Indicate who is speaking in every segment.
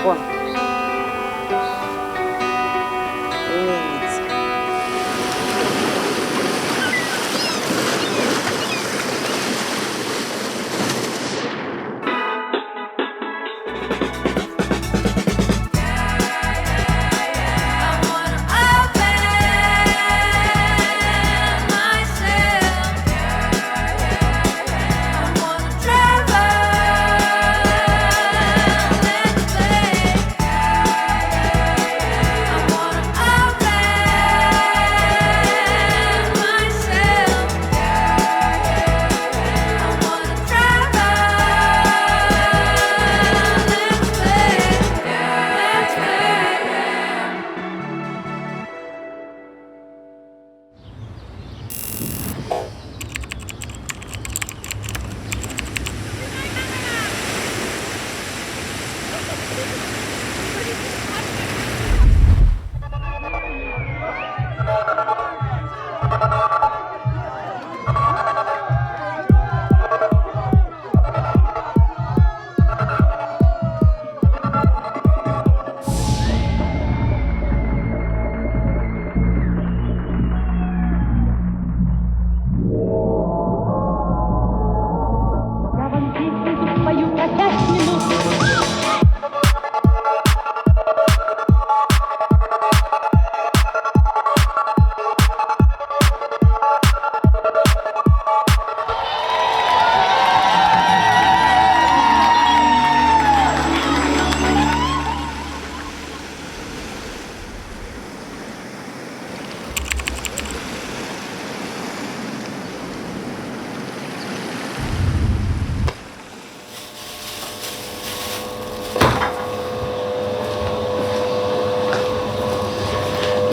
Speaker 1: Вон. Умница.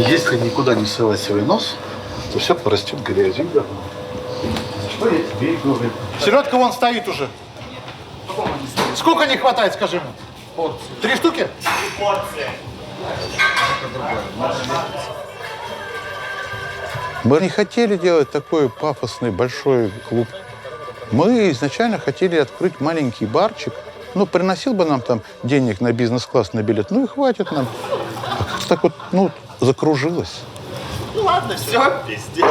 Speaker 2: Если никуда не ссылать свой нос, то все порастет грязью. Что я тебе и говорю. Селедка вон стоит уже. Сколько не хватает, скажи ему? Порции. 3 штуки?
Speaker 3: 3 порции.
Speaker 4: Мы не хотели делать такой пафосный большой клуб. Мы изначально хотели открыть маленький барчик. Ну, приносил бы нам там денег на бизнес-класс, на билет. Ну и хватит нам. А как-то так вот, ну, закружилось.
Speaker 3: Ну ладно, все, пиздец.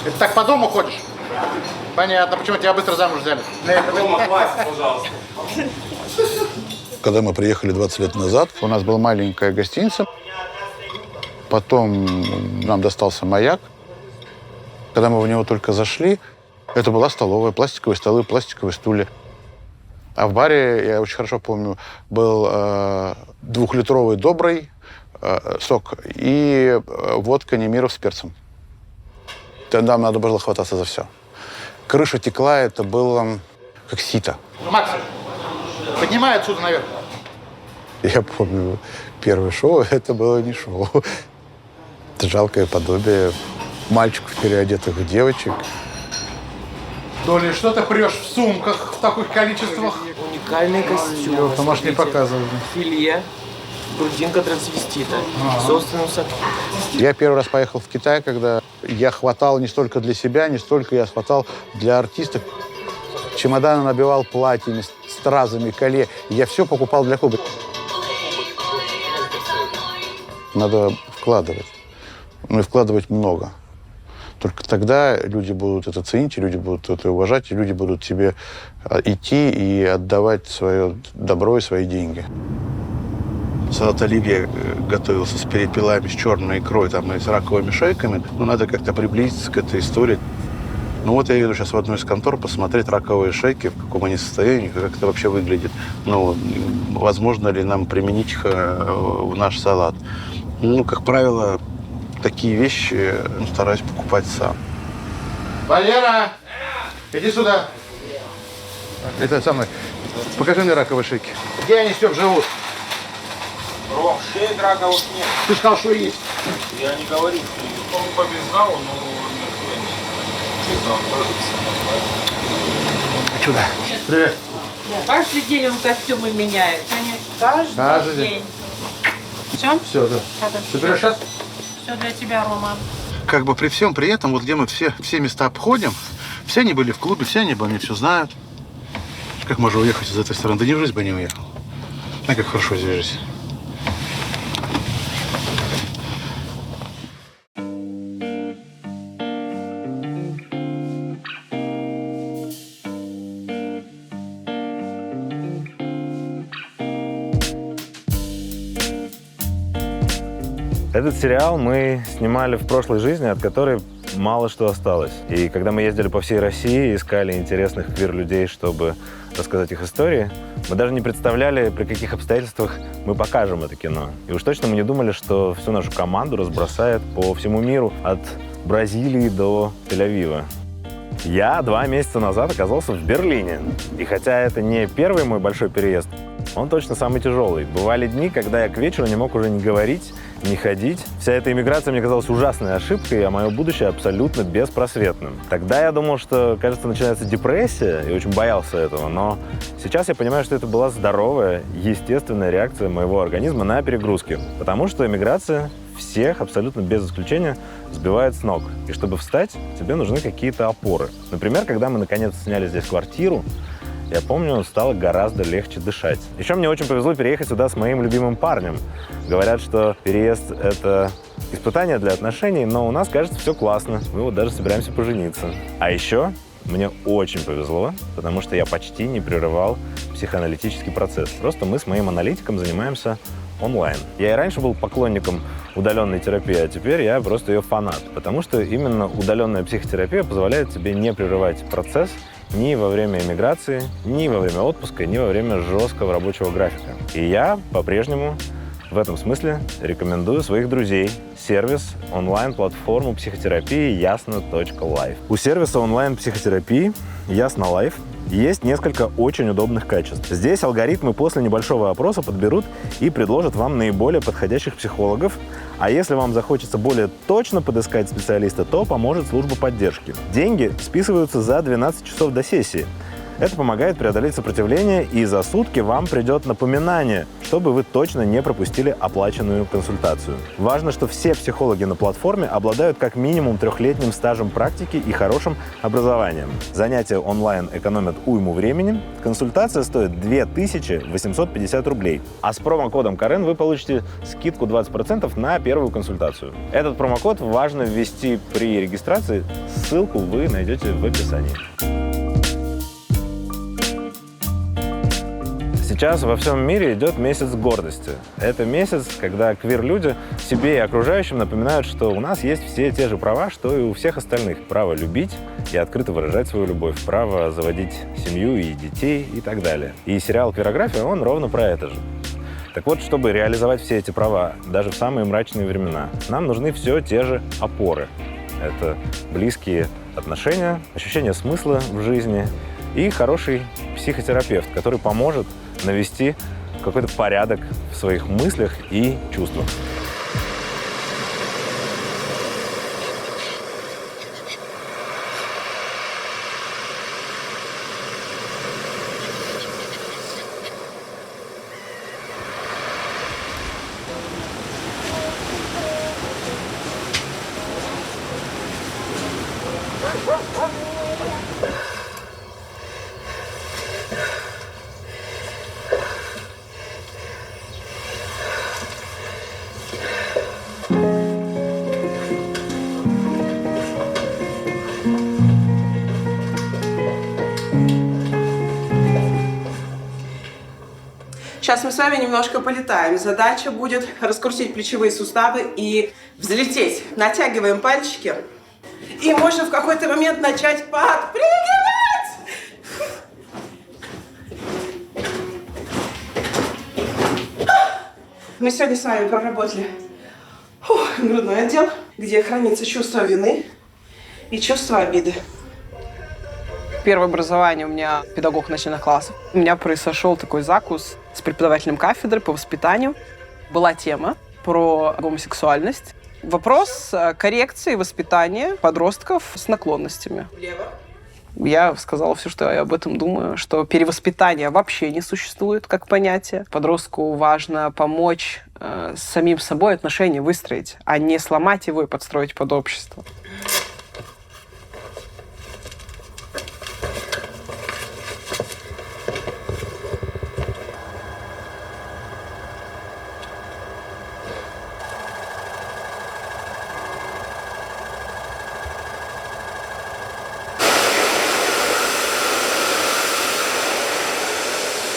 Speaker 2: Это так по дому ходишь? Понятно, почему тебя быстро замуж взяли.
Speaker 3: Дома хватит, пожалуйста.
Speaker 4: Когда мы приехали 20 лет назад, у нас была маленькая гостиница. Потом нам достался маяк. Когда мы в него только зашли, это была столовая, пластиковые столы, пластиковые стулья. А в баре, я очень хорошо помню, был 2-литровый добрый сок и водка Немиров с перцем. Тогда нам надо было хвататься за все. Крыша текла, это было как сито.
Speaker 2: Макс, поднимай отсюда наверх.
Speaker 4: Я помню первое шоу, это было не шоу. Это жалкое подобие мальчиков, переодетых в девочек.
Speaker 2: Доля, что ты прешь в сумках в таких количествах?
Speaker 5: Уникальный костюм.
Speaker 2: Ты, может, не показывай.
Speaker 5: Филье. Грудинка трансвестита. Собственным соку.
Speaker 4: Я первый раз поехал в Китай, когда я хватал не столько для себя, не столько я хватал для артистов. Чемоданы набивал платьями, стразами, колье. Я все покупал для клуба. Надо вкладывать. Ну и вкладывать много. Только тогда люди будут это ценить, люди будут это уважать, и люди будут тебе идти и отдавать свое добро и свои деньги. Салат оливье готовился с перепелами, с черной икрой там, и с раковыми шейками. Но надо как-то приблизиться к этой истории. Ну вот я еду сейчас в одну из контор посмотреть раковые шейки, в каком они состоянии, как это вообще выглядит. Ну, возможно ли нам применить их в наш салат. Ну, как правило, такие вещи стараюсь покупать сам.
Speaker 2: Валера, иди сюда. Это самое. Покажи мне раковые шейки. Где они все живут?
Speaker 3: Ром, шеек раковых нет.
Speaker 2: Ты сказал, что есть.
Speaker 3: Я не говорю, что он побежал, но
Speaker 2: Сюда. Привет.
Speaker 1: Каждый день он костюмы меняет. Конечно. Каждый
Speaker 2: день.
Speaker 1: Все?
Speaker 2: Все, да. Ты берешь сейчас?
Speaker 1: Все для тебя, Рома.
Speaker 2: как бы при всем при этом, вот где мы все места обходим, все они были в клубе, все они обо мне все знают. Как можно уехать из этой страны? Да ни в жизнь бы не уехал. А как хорошо здесь жить.
Speaker 6: Этот сериал мы снимали в прошлой жизни, от которой мало что осталось. И когда мы ездили по всей России, искали интересных квир-людей, чтобы рассказать их истории, мы даже не представляли, при каких обстоятельствах мы покажем это кино. И уж точно мы не думали, что всю нашу команду разбросает по всему миру, от Бразилии до Тель-Авива. Я 2 месяца назад оказался в Берлине. И хотя это не первый мой большой переезд, он точно самый тяжелый. Бывали дни, когда я к вечеру не мог уже ни говорить, ни ходить. Вся эта иммиграция мне казалась ужасной ошибкой, а мое будущее абсолютно беспросветным. Тогда я думал, что, кажется, начинается депрессия, и очень боялся этого. Но сейчас я понимаю, что это была здоровая, естественная реакция моего организма на перегрузки. Потому что иммиграция всех, абсолютно без исключения, сбивает с ног. И чтобы встать, тебе нужны какие-то опоры. Например, когда мы наконец сняли здесь квартиру, я помню, стало гораздо легче дышать. Еще мне очень повезло переехать сюда с моим любимым парнем. Говорят, что переезд — это испытание для отношений, но у нас, кажется, все классно. Мы вот даже собираемся пожениться. А еще мне очень повезло, потому что я почти не прерывал психоаналитический процесс. Просто мы с моим аналитиком занимаемся онлайн. Я и раньше был поклонником удаленной терапии, а теперь я просто ее фанат, потому что именно удаленная психотерапия позволяет тебе не прерывать процесс ни во время эмиграции, ни во время отпуска, ни во время жесткого рабочего графика. И я по-прежнему в этом смысле рекомендую своих друзей сервис онлайн-платформу психотерапии Ясно.Лайф. У сервиса онлайн-психотерапии Ясно.Лайф есть несколько очень удобных качеств. Здесь алгоритмы после небольшого опроса подберут и предложат вам наиболее подходящих психологов, а если вам захочется более точно подыскать специалиста, то поможет служба поддержки. Деньги списываются за 12 часов до сессии. Это помогает преодолеть сопротивление, и за сутки вам придет напоминание, чтобы вы точно не пропустили оплаченную консультацию. Важно, что все психологи на платформе обладают как минимум 3-летним стажем практики и хорошим образованием. Занятия онлайн экономят уйму времени. Консультация стоит 2850 рублей. А с промокодом КАРЕН вы получите скидку 20% на первую консультацию. Этот промокод важно ввести при регистрации. Ссылку вы найдете в описании. Сейчас во всем мире идет месяц гордости. Это месяц, когда квир-люди себе и окружающим напоминают, что у нас есть все те же права, что и у всех остальных. Право любить и открыто выражать свою любовь, право заводить семью и детей и так далее. И сериал «Квирография», он ровно про это же. Так вот, чтобы реализовать все эти права, даже в самые мрачные времена, нам нужны все те же опоры. Это близкие отношения, ощущение смысла в жизни и хороший психотерапевт, который поможет навести какой-то порядок в своих мыслях и чувствах.
Speaker 7: Сейчас мы с вами немножко полетаем. Задача будет раскрутить плечевые суставы и взлететь. Натягиваем пальчики. И можно в какой-то момент начать подпрыгивать. Мы сегодня с вами проработали грудной отдел, где хранится чувство вины и чувство обиды. Первое образование у меня педагог начальных классов. У меня произошел такой закус с преподавателем кафедры по воспитанию. Была тема про гомосексуальность. Вопрос коррекции воспитания подростков с наклонностями. Влево, Я сказала все, что я об этом думаю, что перевоспитания вообще не существует как понятие. Подростку важно помочь с самим собой отношения выстроить, а не сломать его и подстроить под общество.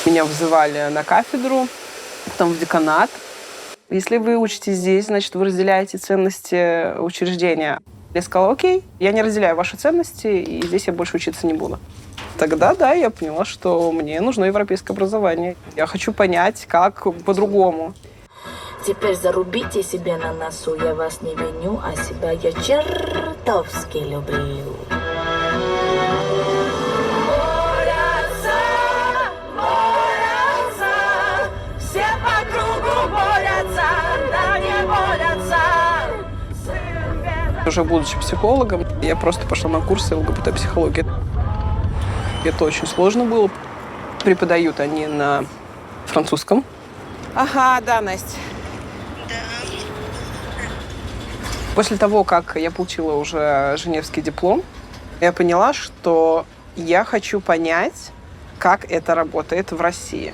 Speaker 7: Меня вызывали на кафедру, потом в деканат. Если вы учитесь здесь, значит, вы разделяете ценности учреждения. Я сказала, окей, я не разделяю ваши ценности, и здесь я больше учиться не буду. Тогда, да, я поняла, что мне нужно европейское образование. Я хочу понять, как по-другому.
Speaker 8: Теперь зарубите себе на носу, я вас не виню, а себя я чертовски люблю.
Speaker 7: Уже будучи психологом, я просто пошла на курсы ЛГБТ-психологии. Это очень сложно было. Преподают они на французском. Ага, да, Настя. После того, как я получила уже женевский диплом, я поняла, что я хочу понять, как это работает в России.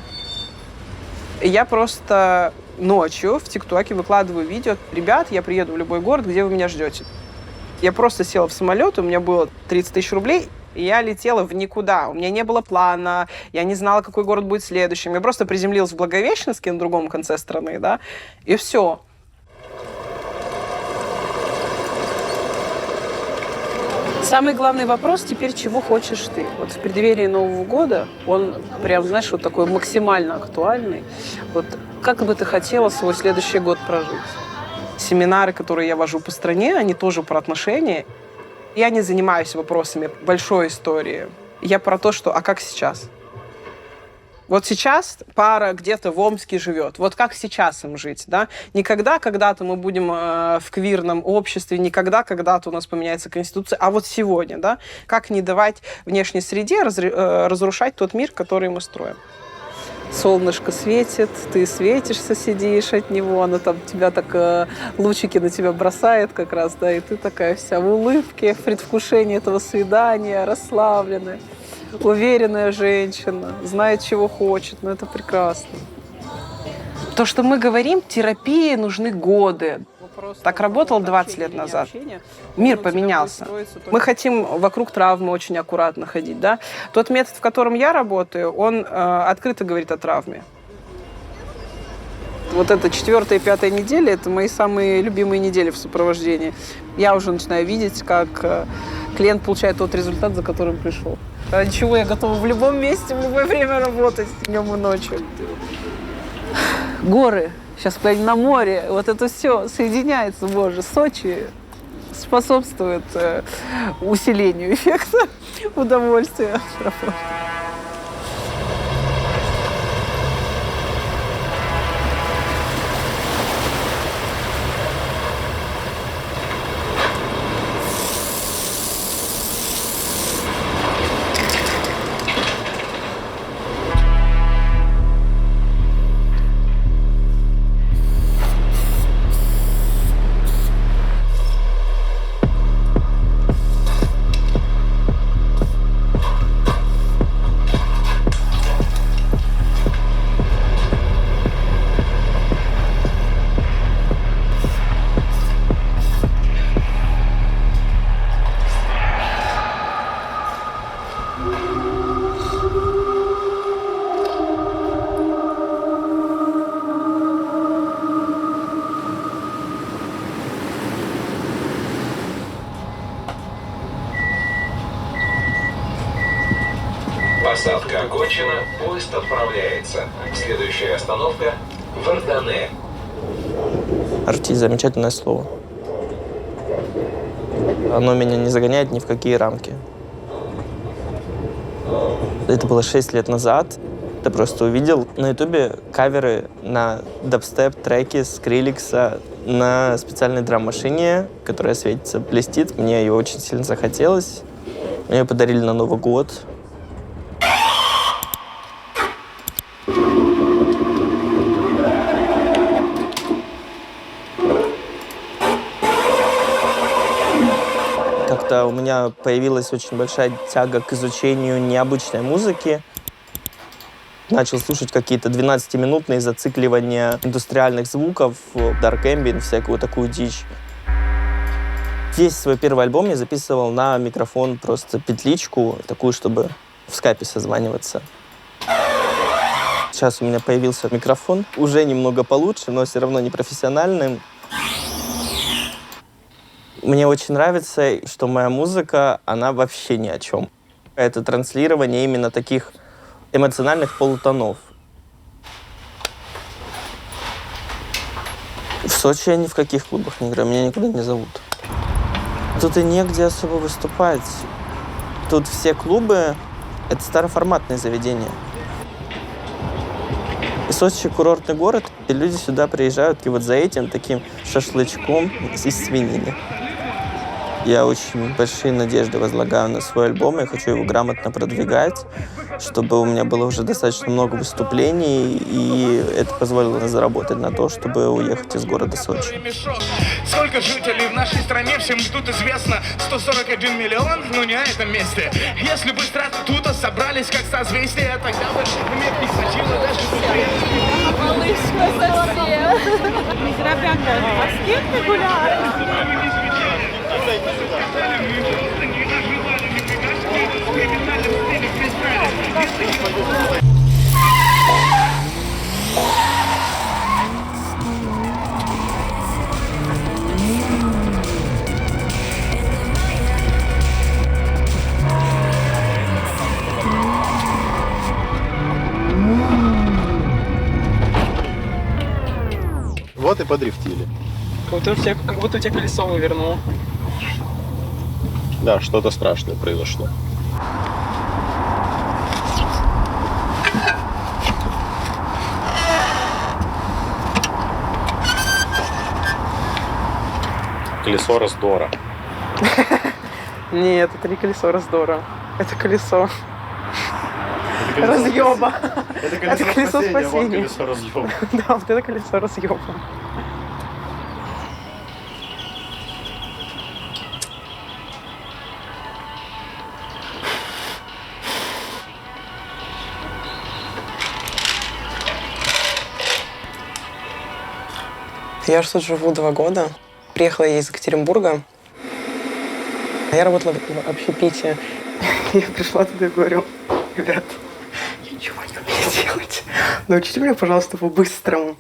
Speaker 7: Я просто ночью в ТикТоке выкладываю видео. Ребят, я приеду в любой город, где вы меня ждете. Я просто села в самолет, у меня было 30 тысяч рублей, и я летела в никуда. У меня не было плана, я не знала, какой город будет следующим. Я просто приземлилась в Благовещенске на другом конце страны, да, и все. Самый главный вопрос теперь, чего хочешь ты? Вот в преддверии Нового года он прям, знаешь, вот такой максимально актуальный. Вот как бы ты хотела свой следующий год прожить? Семинары, которые я вожу по стране, они тоже про отношения. Я не занимаюсь вопросами большой истории. Я про то, что, а как сейчас? Вот сейчас пара где-то в Омске живет. Вот как сейчас им жить, да? Никогда когда-то мы будем в квирном обществе, никогда когда-то у нас поменяется конституция, а вот сегодня, да? Как не давать внешней среде разрушать тот мир, который мы строим? Солнышко светит, ты светишься, сидишь от него, оно там тебя так, лучики на тебя бросает как раз, да, и ты такая вся в улыбке, в предвкушении этого свидания, расслабленная, уверенная женщина, знает, чего хочет, но это прекрасно. То, что мы говорим, терапии нужны годы. Так работал 20 лет назад. Мир поменялся. Мы хотим вокруг травмы очень аккуратно ходить. Да? Тот метод, в котором я работаю, он открыто говорит о травме. Вот это 4-я и 5-я недели – это мои самые любимые недели в сопровождении. Я уже начинаю видеть, как клиент получает тот результат, за которым пришел. Ради чего я готова в любом месте, в любое время работать, днем и ночью. Горы. Сейчас поедем на море. Вот это все соединяется, боже. Сочи способствует усилению эффекта удовольствия.
Speaker 9: Посадка окончена, поезд отправляется. Следующая остановка – Вардане.
Speaker 5: Арти – замечательное слово. Оно меня не загоняет ни в какие рамки. Это было 6 лет назад. Я просто увидел на ютубе каверы на дабстеп-треки Скриликса на специальной драм-машине, которая светится, блестит. Мне ее очень сильно захотелось. Мне ее подарили на Новый год. Как-то у меня появилась очень большая тяга к изучению необычной музыки. Начал слушать какие-то 12-минутные зацикливания индустриальных звуков, dark ambient, всякую такую дичь. Весь свой первый альбом я записывал на микрофон, просто петличку, такую, чтобы в скайпе созваниваться. Сейчас у меня появился микрофон, уже немного получше, но все равно не профессиональным. Мне очень нравится, что моя музыка, она вообще ни о чем. Это транслирование именно таких эмоциональных полутонов. В Сочи я ни в каких клубах не играю, меня никуда не зовут. Тут и негде особо выступать. Тут все клубы — это староформатные заведения. И Сочи — курортный город, и люди сюда приезжают и вот за этим таким шашлычком из свинины. Я очень большие надежды возлагаю на свой альбом, я хочу его грамотно продвигать, чтобы у меня было уже достаточно много выступлений, и это позволило заработать на то, чтобы уехать из города Сочи.
Speaker 10: Сколько жителей в нашей стране, всем тут известно, 141 миллион, но не на этом месте. Если бы страны тут собрались как созвездия, тогда бы мир не хватило даже
Speaker 1: Малышка совсем. Не зря а с кем ты гуляешь?
Speaker 2: Вот и подрифтили.
Speaker 7: Как будто у тебя колесо вывернуло.
Speaker 2: Да, что-то страшное произошло.
Speaker 3: Колесо раздора.
Speaker 7: Нет, это не колесо раздора. Это колесо разъеба.
Speaker 2: Это
Speaker 7: колесо спасения.
Speaker 2: Вот колесо разъеба.
Speaker 7: Да, вот это колесо разъеба. Я же тут живу 2 года. Приехала я из Екатеринбурга. Я работала в общепите. Я пришла туда и говорю: ребят, я ничего не умею делать. Научите меня, пожалуйста, по-быстрому.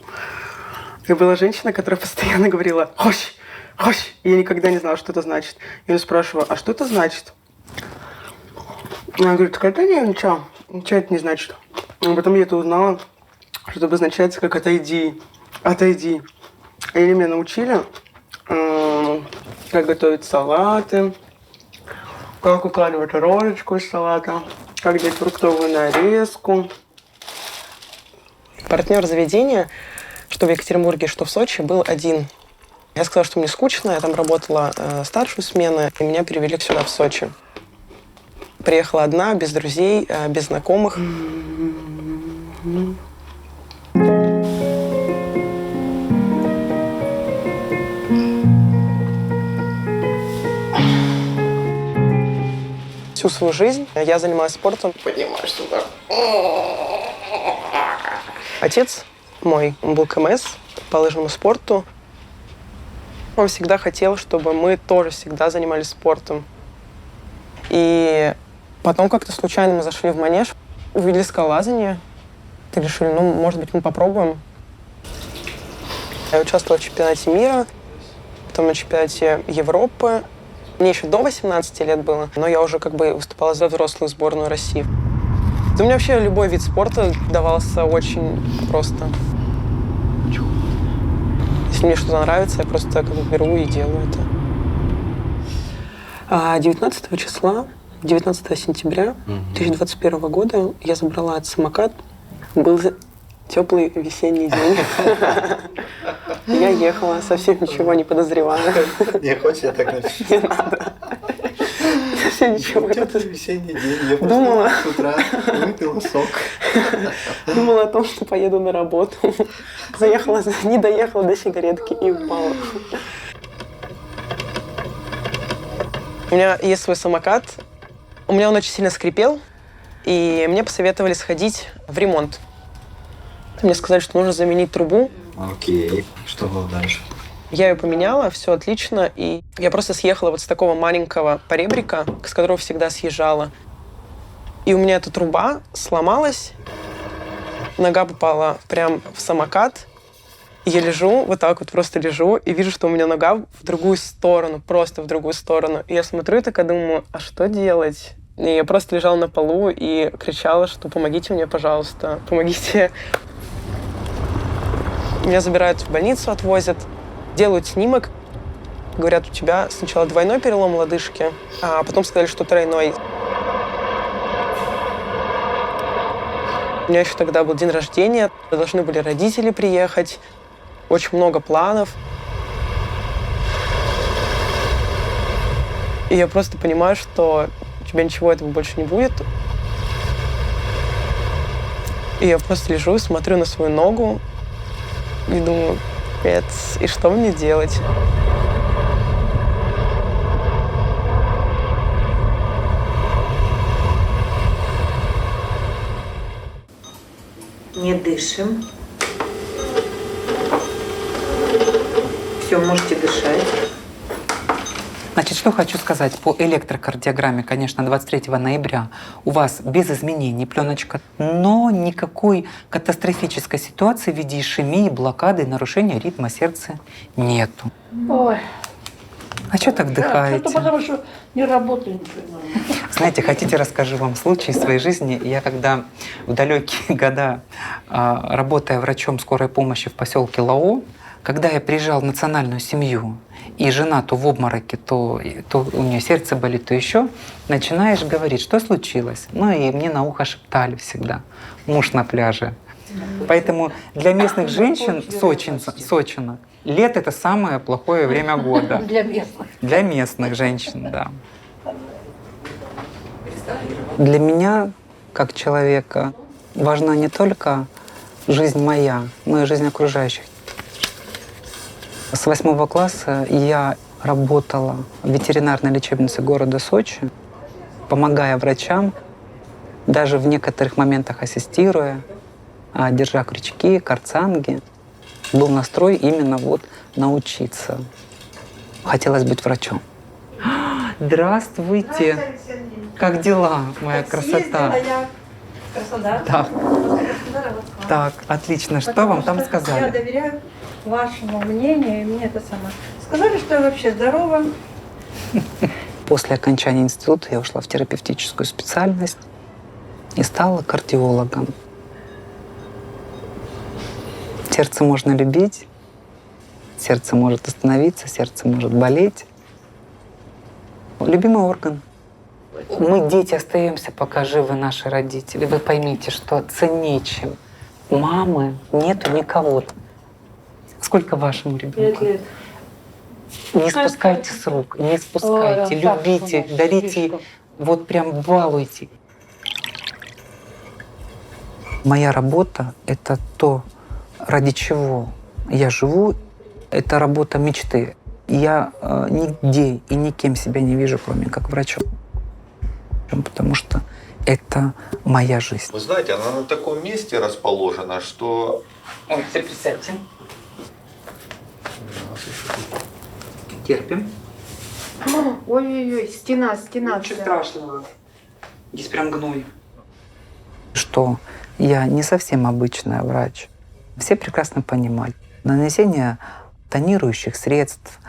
Speaker 7: И была женщина, которая постоянно говорила: «Хощ, хощ». И я никогда не знала, что это значит. Я ее спрашиваю: а что это значит? Она говорит: да ничего это не значит. А потом я это узнала, что это обозначается как «отойди, отойди». И они меня научили, как готовить салаты, как укладывать рожечку из салата, как делать фруктовую нарезку. Партнер заведения, что в Екатеринбурге, что в Сочи, был один. Я сказала, что мне скучно, я там работала старшую смену, и меня перевели сюда, в Сочи. Приехала одна, без друзей, без знакомых. Всю свою жизнь я занималась спортом. Поднимаешь сюда. Отец мой, он был КМС по лыжному спорту. Он всегда хотел, чтобы мы тоже всегда занимались спортом. И потом как-то случайно мы зашли в манеж, увидели скалолазание. И решили, может быть, мы попробуем. Я участвовала в чемпионате мира, потом на чемпионате Европы. Мне еще до 18 лет было, но я уже как бы выступала за взрослую сборную России. Да, мне вообще любой вид спорта давался очень просто. Если мне что-то нравится, я просто как бы беру и делаю это. 19 числа, 19 сентября 2021 года я забрала самокат. Был теплый весенний день. Я ехала, совсем ничего не подозревая.
Speaker 2: Не хочешь, я так напишу?
Speaker 7: Не надо. вообще ничего.
Speaker 2: Теплый весенний день. Я
Speaker 7: Думала.
Speaker 2: с утра выпила сок.
Speaker 7: Думала о том, что поеду на работу. Заехала, не доехала до сигаретки и упала. У меня есть свой самокат. У меня он очень сильно скрипел. И мне посоветовали сходить в ремонт. Мне сказали, что нужно заменить трубу.
Speaker 11: Окей. Что было дальше?
Speaker 7: Я ее поменяла, все отлично. И я просто съехала вот с такого маленького поребрика, с которого всегда съезжала. И у меня эта труба сломалась. Нога попала прям в самокат. И я лежу, вот так вот просто лежу, и вижу, что у меня нога в другую сторону, просто в другую сторону. И я смотрю и такая думаю, а что делать? И я просто лежала на полу и кричала, что помогите мне, пожалуйста, помогите. Меня забирают в больницу, отвозят, делают снимок. Говорят, у тебя сначала двойной перелом лодыжки, а потом сказали, что тройной. У меня еще тогда был день рождения, должны были родители приехать. Очень много планов. И я просто понимаю, что у тебя ничего этого больше не будет. И я просто лежу, смотрю на свою ногу и думаю, капец, и что мне делать?
Speaker 1: Не дышим. Все, можете дышать.
Speaker 12: Значит, что хочу сказать по электрокардиограмме, конечно, 23 ноября у вас без изменений пленочка, но никакой катастрофической ситуации в виде ишемии, блокады и нарушения ритма сердца нету.
Speaker 1: Ой.
Speaker 12: А что так вдыхаете?
Speaker 1: Это потому что не работает ничего.
Speaker 12: Знаете, хотите, расскажу вам случай из своей жизни. Я когда в далекие года, работая врачом скорой помощи в поселке Лао, когда я приезжал в национальную семью, и жена то в обмороке, то у нее сердце болит, то еще, начинаешь говорить, что случилось. Ну и мне на ухо шептали всегда: муж на пляже. Поэтому для местных женщин Сочина лето — это самое плохое время года.
Speaker 1: Для местных.
Speaker 12: Для местных женщин, да. Для меня, как человека, важна не только жизнь моя, но и жизнь окружающих. С 8 класса я работала в ветеринарной лечебнице города Сочи, помогая врачам, даже в некоторых моментах ассистируя, держа крючки, карцанги. Был настрой именно вот научиться. Хотелось быть врачом. Здравствуйте! Как дела, моя красота? Да. Так, отлично. Что вам там сказали?
Speaker 1: Я доверяю вашему мнению, и мне это самое. Сказали, что я вообще здорова.
Speaker 12: После окончания института я ушла в терапевтическую специальность и стала кардиологом. Сердце можно любить, сердце может остановиться, сердце может болеть. Любимый орган. Мы, дети, остаемся, пока живы наши родители. Вы поймите, что ценнее, чем мамы, нету никого. Сколько вашему ребенку?
Speaker 1: 5 лет.
Speaker 12: Не спускайте с рук, не спускайте, любите, дарите, вот прям балуйте. Моя работа — это то, ради чего я живу, это работа мечты. Я нигде и никем себя не вижу, кроме как врачом. Потому что это моя жизнь.
Speaker 13: Вы знаете, она на таком месте расположена, что...
Speaker 12: Ой, теперь присядьте. Терпим.
Speaker 1: Ой-ой-ой, стена.
Speaker 12: Ничего страшного. Здесь прям гной. Что я не совсем обычная врач. Все прекрасно понимали. Нанесение тонирующих средств,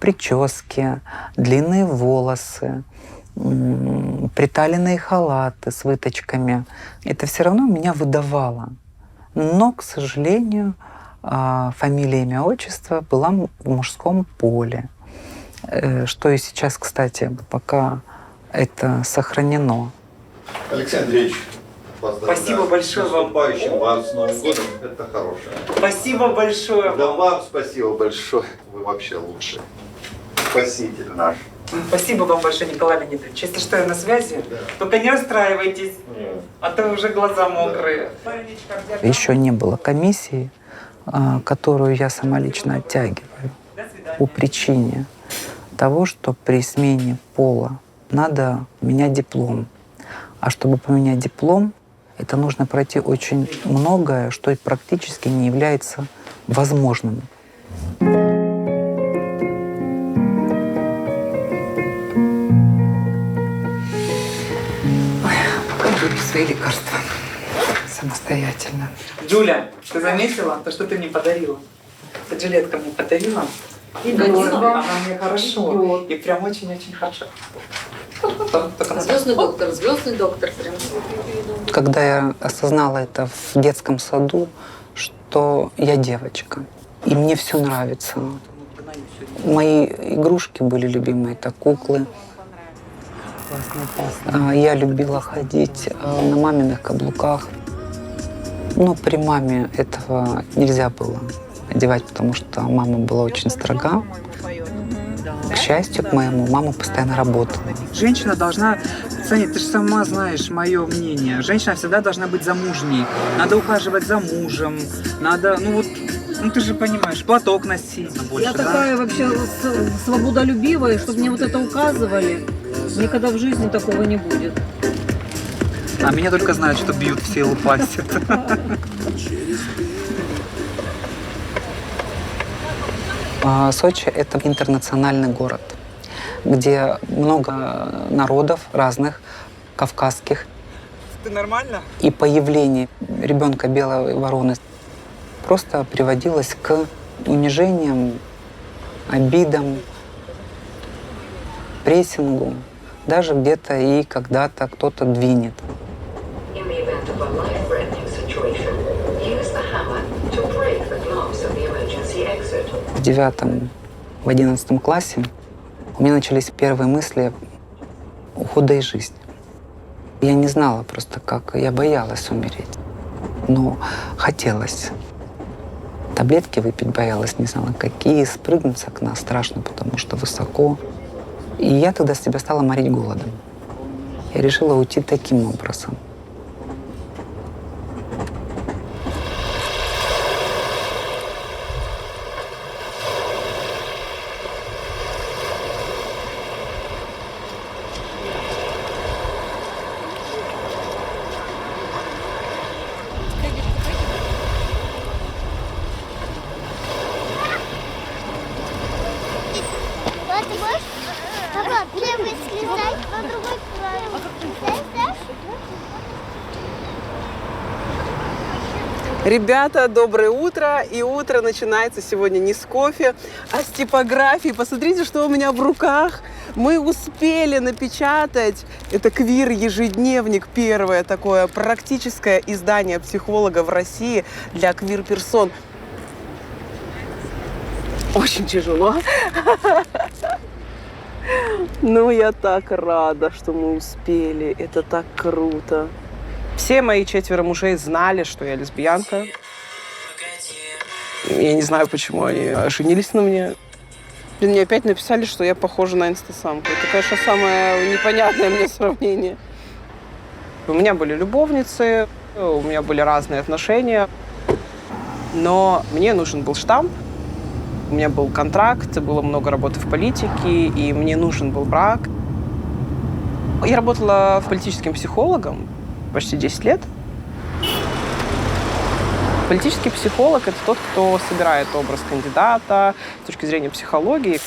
Speaker 12: прически, длинные волосы, приталенные халаты с выточками. Это все равно меня выдавало. Но, к сожалению, фамилия, имя, отчество была в мужском поле. Что и сейчас, кстати, пока это сохранено.
Speaker 13: Алексей Андреевич,
Speaker 12: спасибо большое вам.
Speaker 13: С наступающим вас с Новым годом. Это хорошее.
Speaker 12: Спасибо большое.
Speaker 13: Да вам спасибо большое. Вы вообще лучший. Спаситель наш.
Speaker 12: Спасибо вам большое, Николай Леонидович. Если что, я на связи, только не расстраивайтесь, а то уже глаза мокрые. Еще не было комиссии, которую я сама лично оттягиваю по причине того, что при смене пола надо менять диплом. А чтобы поменять диплом, это нужно пройти очень многое, что и практически не является возможным. Беру свои лекарства самостоятельно. Джуля, ты заметила то, что ты мне подарила? Это Джилетка мне подарила. И она мне хорошо. И прям очень-очень хорошо.
Speaker 14: Звездный доктор прям.
Speaker 12: Когда я осознала это в детском саду, что я девочка, и мне все нравится. Мои игрушки были любимые, это куклы. Я любила ходить на маминых каблуках. Но при маме этого нельзя было одевать, потому что мама была очень строга. К счастью, к моему, мама постоянно работала. Женщина должна, Саня, ты же сама знаешь мое мнение, женщина всегда должна быть замужней. Надо ухаживать за мужем, надо, ты же понимаешь, платок носить.
Speaker 14: Я такая вообще свободолюбивая, чтобы мне вот это указывали. Никогда в жизни такого не будет.
Speaker 12: А меня только знают, что бьют, все лупасят. Сочи – это интернациональный город, где много народов разных, кавказских. Ты нормально? И появление ребенка белой вороны просто приводилось к унижениям, обидам, прессингу. Даже где-то и когда-то кто-то двинет. В 9-м, в 11 классе у меня начались первые мысли ухода из жизни. Я не знала просто, как, я боялась умереть, но хотелось. Таблетки выпить боялась, не знала какие, спрыгнуть с окна страшно, потому что высоко. И я тогда себя стала морить голодом. Я решила уйти таким образом.
Speaker 7: Ребята, доброе утро. И утро начинается сегодня не с кофе, а с типографии. Посмотрите, что у меня в руках. Мы успели напечатать. Это квир-ежедневник. Первое такое практическое издание психолога в России для квир-персон. Очень тяжело. Но я так рада, что мы успели. Это так круто. Все мои 4 мужей знали, что я лесбиянка. Я не знаю, почему они женились на мне. Мне опять написали, что я похожа на инстасамку. Это, конечно, самое непонятное мне сравнение. У меня были любовницы, у меня были разные отношения. Но мне нужен был штамп, у меня был контракт, было много работы в политике, и мне нужен был брак. Я работала политическим психологом почти 10 лет. Политический психолог – это тот, кто собирает образ кандидата с точки зрения психологии,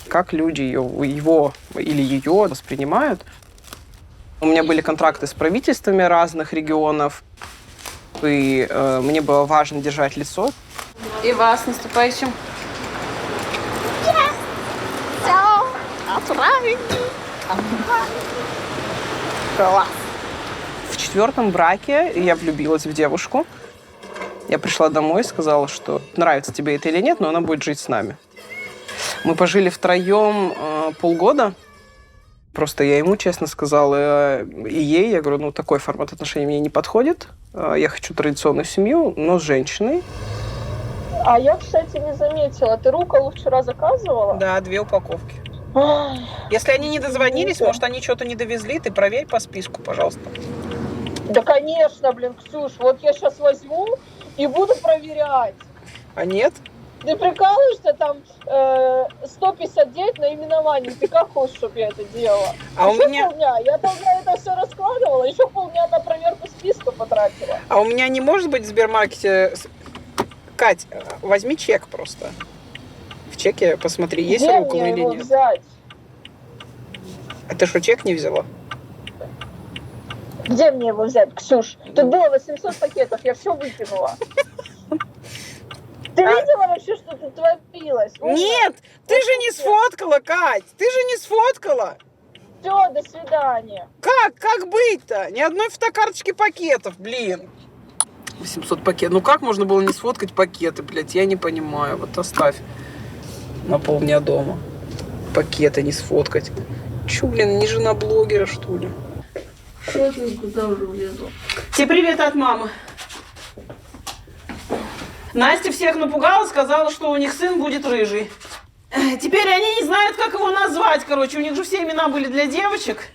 Speaker 7: как люди его или ее воспринимают. У меня были контракты с правительствами разных регионов, и мне было важно держать лицо. И вас с наступающим. Класс. В 4-м браке я влюбилась в девушку. Я пришла домой и сказала, что нравится тебе это или нет, но она будет жить с нами. Мы пожили втроем полгода. Просто я ему честно сказала, и ей, я говорю, такой формат отношений мне не подходит. Я хочу традиционную семью, но с женщиной.
Speaker 15: А я, кстати, не заметила. Ты рукколу вчера заказывала?
Speaker 7: Да, 2 упаковки. Если они не дозвонились, может, они что-то не довезли, ты проверь по списку, пожалуйста.
Speaker 14: Да, конечно, блин, Ксюш, вот я сейчас возьму и буду проверять.
Speaker 7: А нет?
Speaker 14: Ты прикалываешься, там 159 наименований. Ты как хочешь, чтобы я это делала?
Speaker 7: А у
Speaker 14: еще
Speaker 7: меня...
Speaker 14: полдня. Я тогда это все раскладывала, еще полдня на проверку списка потратила.
Speaker 7: А у меня не может быть в Сбермаркете... Кать, возьми чек просто. В чеке посмотри, есть
Speaker 14: Где
Speaker 7: руколы
Speaker 14: мне
Speaker 7: или
Speaker 14: его
Speaker 7: нет.
Speaker 14: взять?
Speaker 7: А ты что, чек не взяла?
Speaker 14: Где мне его взять, Ксюш? Тут было 800 пакетов, я все выкинула. Ты видела вообще, что тут творилось?
Speaker 7: Нет, ты же не сфоткала, Кать, ты же не сфоткала.
Speaker 14: Все, до свидания.
Speaker 7: Как быть-то? Ни одной фотокарточки пакетов, блин. 800 пакетов. Ну как можно было не сфоткать пакеты, блядь? Я не понимаю. Вот оставь на полдня дома. Пакеты не сфоткать. Чё, блин, не жена блогера, что ли?
Speaker 14: Что ты куда уже влезла?
Speaker 7: Тебе привет от мамы. Настя всех напугала, сказала, что у них сын будет рыжий. Теперь они не знают, как его назвать, короче. У них же все имена были для девочек.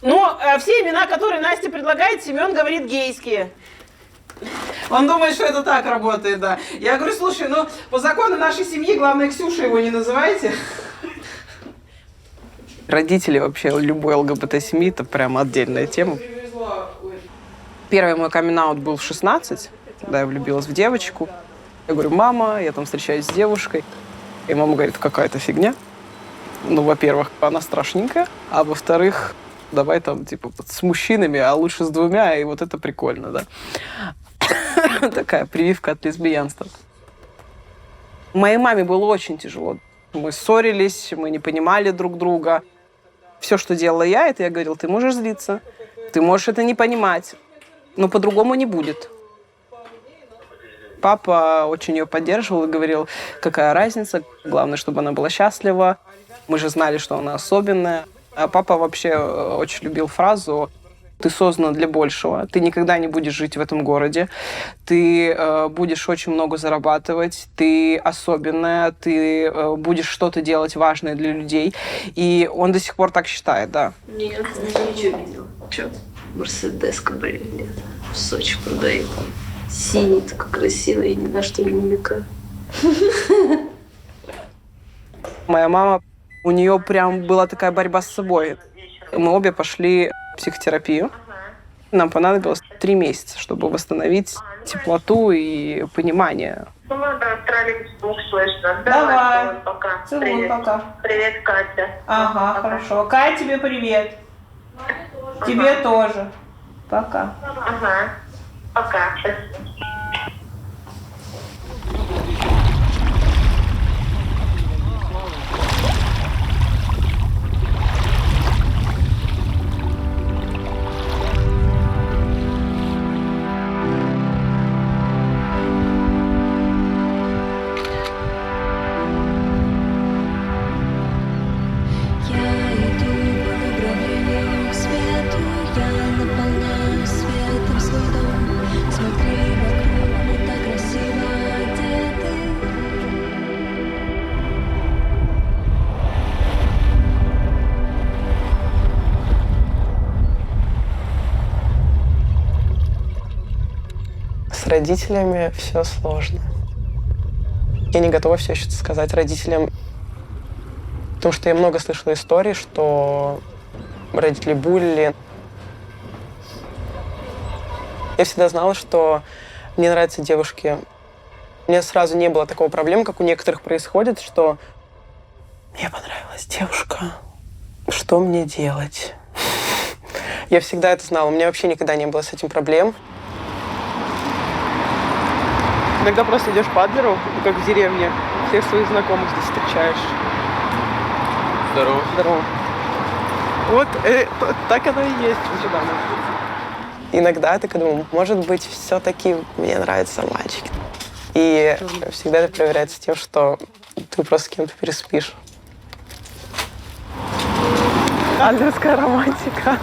Speaker 7: Но все имена, которые Настя предлагает, Семен говорит гейские. Он думает, что это так работает, да. Я говорю, слушай, ну по закону нашей семьи, главное, Ксюша его не называйте. Родители вообще любой ЛГБТ-семьи, это прям отдельная тема. Первый мой камин-аут был в 16, когда я влюбилась в девочку. Я говорю, мама, я там встречаюсь с девушкой. И мама говорит, какая-то фигня. Ну, во-первых, она страшненькая, а во-вторых, давай там, типа, с мужчинами, а лучше с двумя, и вот это прикольно, да. Такая прививка от лесбиянства. Моей маме было очень тяжело. Мы ссорились, мы не понимали друг друга. Все, что делала я, это я говорила, ты можешь злиться, ты можешь это не понимать, но по-другому не будет. Папа очень ее поддерживал и говорил, какая разница, главное, чтобы она была счастлива. Мы же знали, что она особенная. А папа вообще очень любил фразу «ты создана для большего, ты никогда не будешь жить в этом городе, ты будешь очень много зарабатывать, ты особенная, ты будешь что-то делать важное для людей». И он до сих пор так считает, да.
Speaker 15: Нет, ничего не видела. Что? Мерседес кабриолет в Сочи продают. Синий, такой красивый, ни на что не намекаю.
Speaker 7: Моя мама, у нее прям была такая борьба с собой. Мы обе пошли в психотерапию. Нам понадобилось 3 месяца, чтобы восстановить теплоту и понимание.
Speaker 15: Ну ладно, отправить звук слышно.
Speaker 7: Давай.
Speaker 15: Целую, пока.
Speaker 7: Целую,
Speaker 15: Привет.
Speaker 7: пока.
Speaker 15: Привет, Катя.
Speaker 7: Ага,
Speaker 15: Пока.
Speaker 7: хорошо. Кать, тебе привет. Тебе тоже. Пока.
Speaker 15: Ага. Пока.
Speaker 7: С родителями все сложно. Я не готова все еще сказать родителям, потому что я много слышала историй, что родители булили. Я всегда знала, что мне нравятся девушки. У меня сразу не было такого проблемы, как у некоторых происходит, что мне понравилась девушка, что мне делать? Я всегда это знала, у меня вообще никогда не было с этим проблем. Иногда просто идешь по Адлеру, как в деревне, всех своих знакомых здесь встречаешь.
Speaker 16: Здорово.
Speaker 7: Здорово. Вот так оно и есть. Иногда я так думаю, может быть, все-таки мне нравятся мальчики. И всегда это проверяется тем, что ты просто с кем-то переспишь. Адлерская романтика.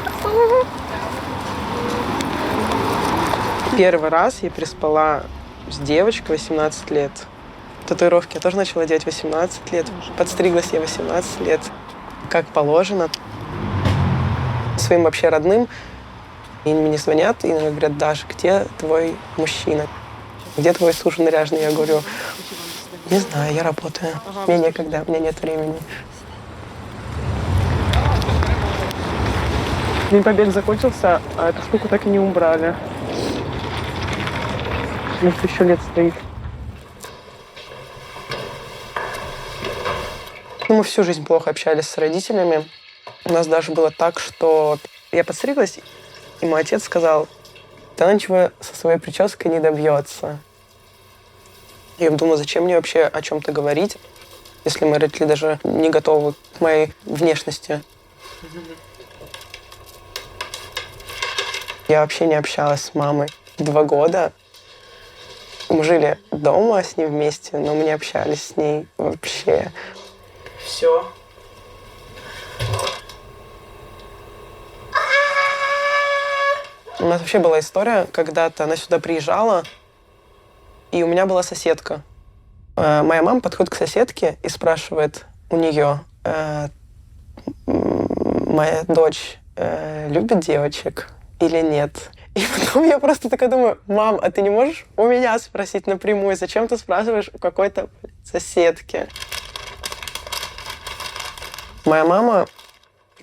Speaker 7: Первый раз я переспала с девочкой 18 лет. Татуировки я тоже начала делать 18 лет. Подстриглась я 18 лет, как положено. Своим вообще родным. И мне звонят и говорят: Даша, где твой мужчина? Где твой суженый ряженый? Я говорю: не знаю, я работаю. Мне некогда, у меня нет времени. День победы закончился, а эту штуку так и не убрали. Может, еще лет стоит. Мы всю жизнь плохо общались с родителями. У нас даже было так, что я подстриглась, и мой отец сказал: да она ничего со своей прической не добьется. Я думаю, зачем мне вообще о чем-то говорить, если мои родители даже не готовы к моей внешности. Я вообще не общалась с мамой 2 года. Мы жили дома с ней вместе, но мы не общались с ней вообще. Все. У нас вообще была история, когда-то она сюда приезжала, и у меня была соседка. Моя мама подходит к соседке и спрашивает у нее: моя дочь любит девочек или нет? И потом я просто такая думаю: мам, а ты не можешь у меня спросить напрямую? Зачем ты спрашиваешь у какой-то соседки? Моя мама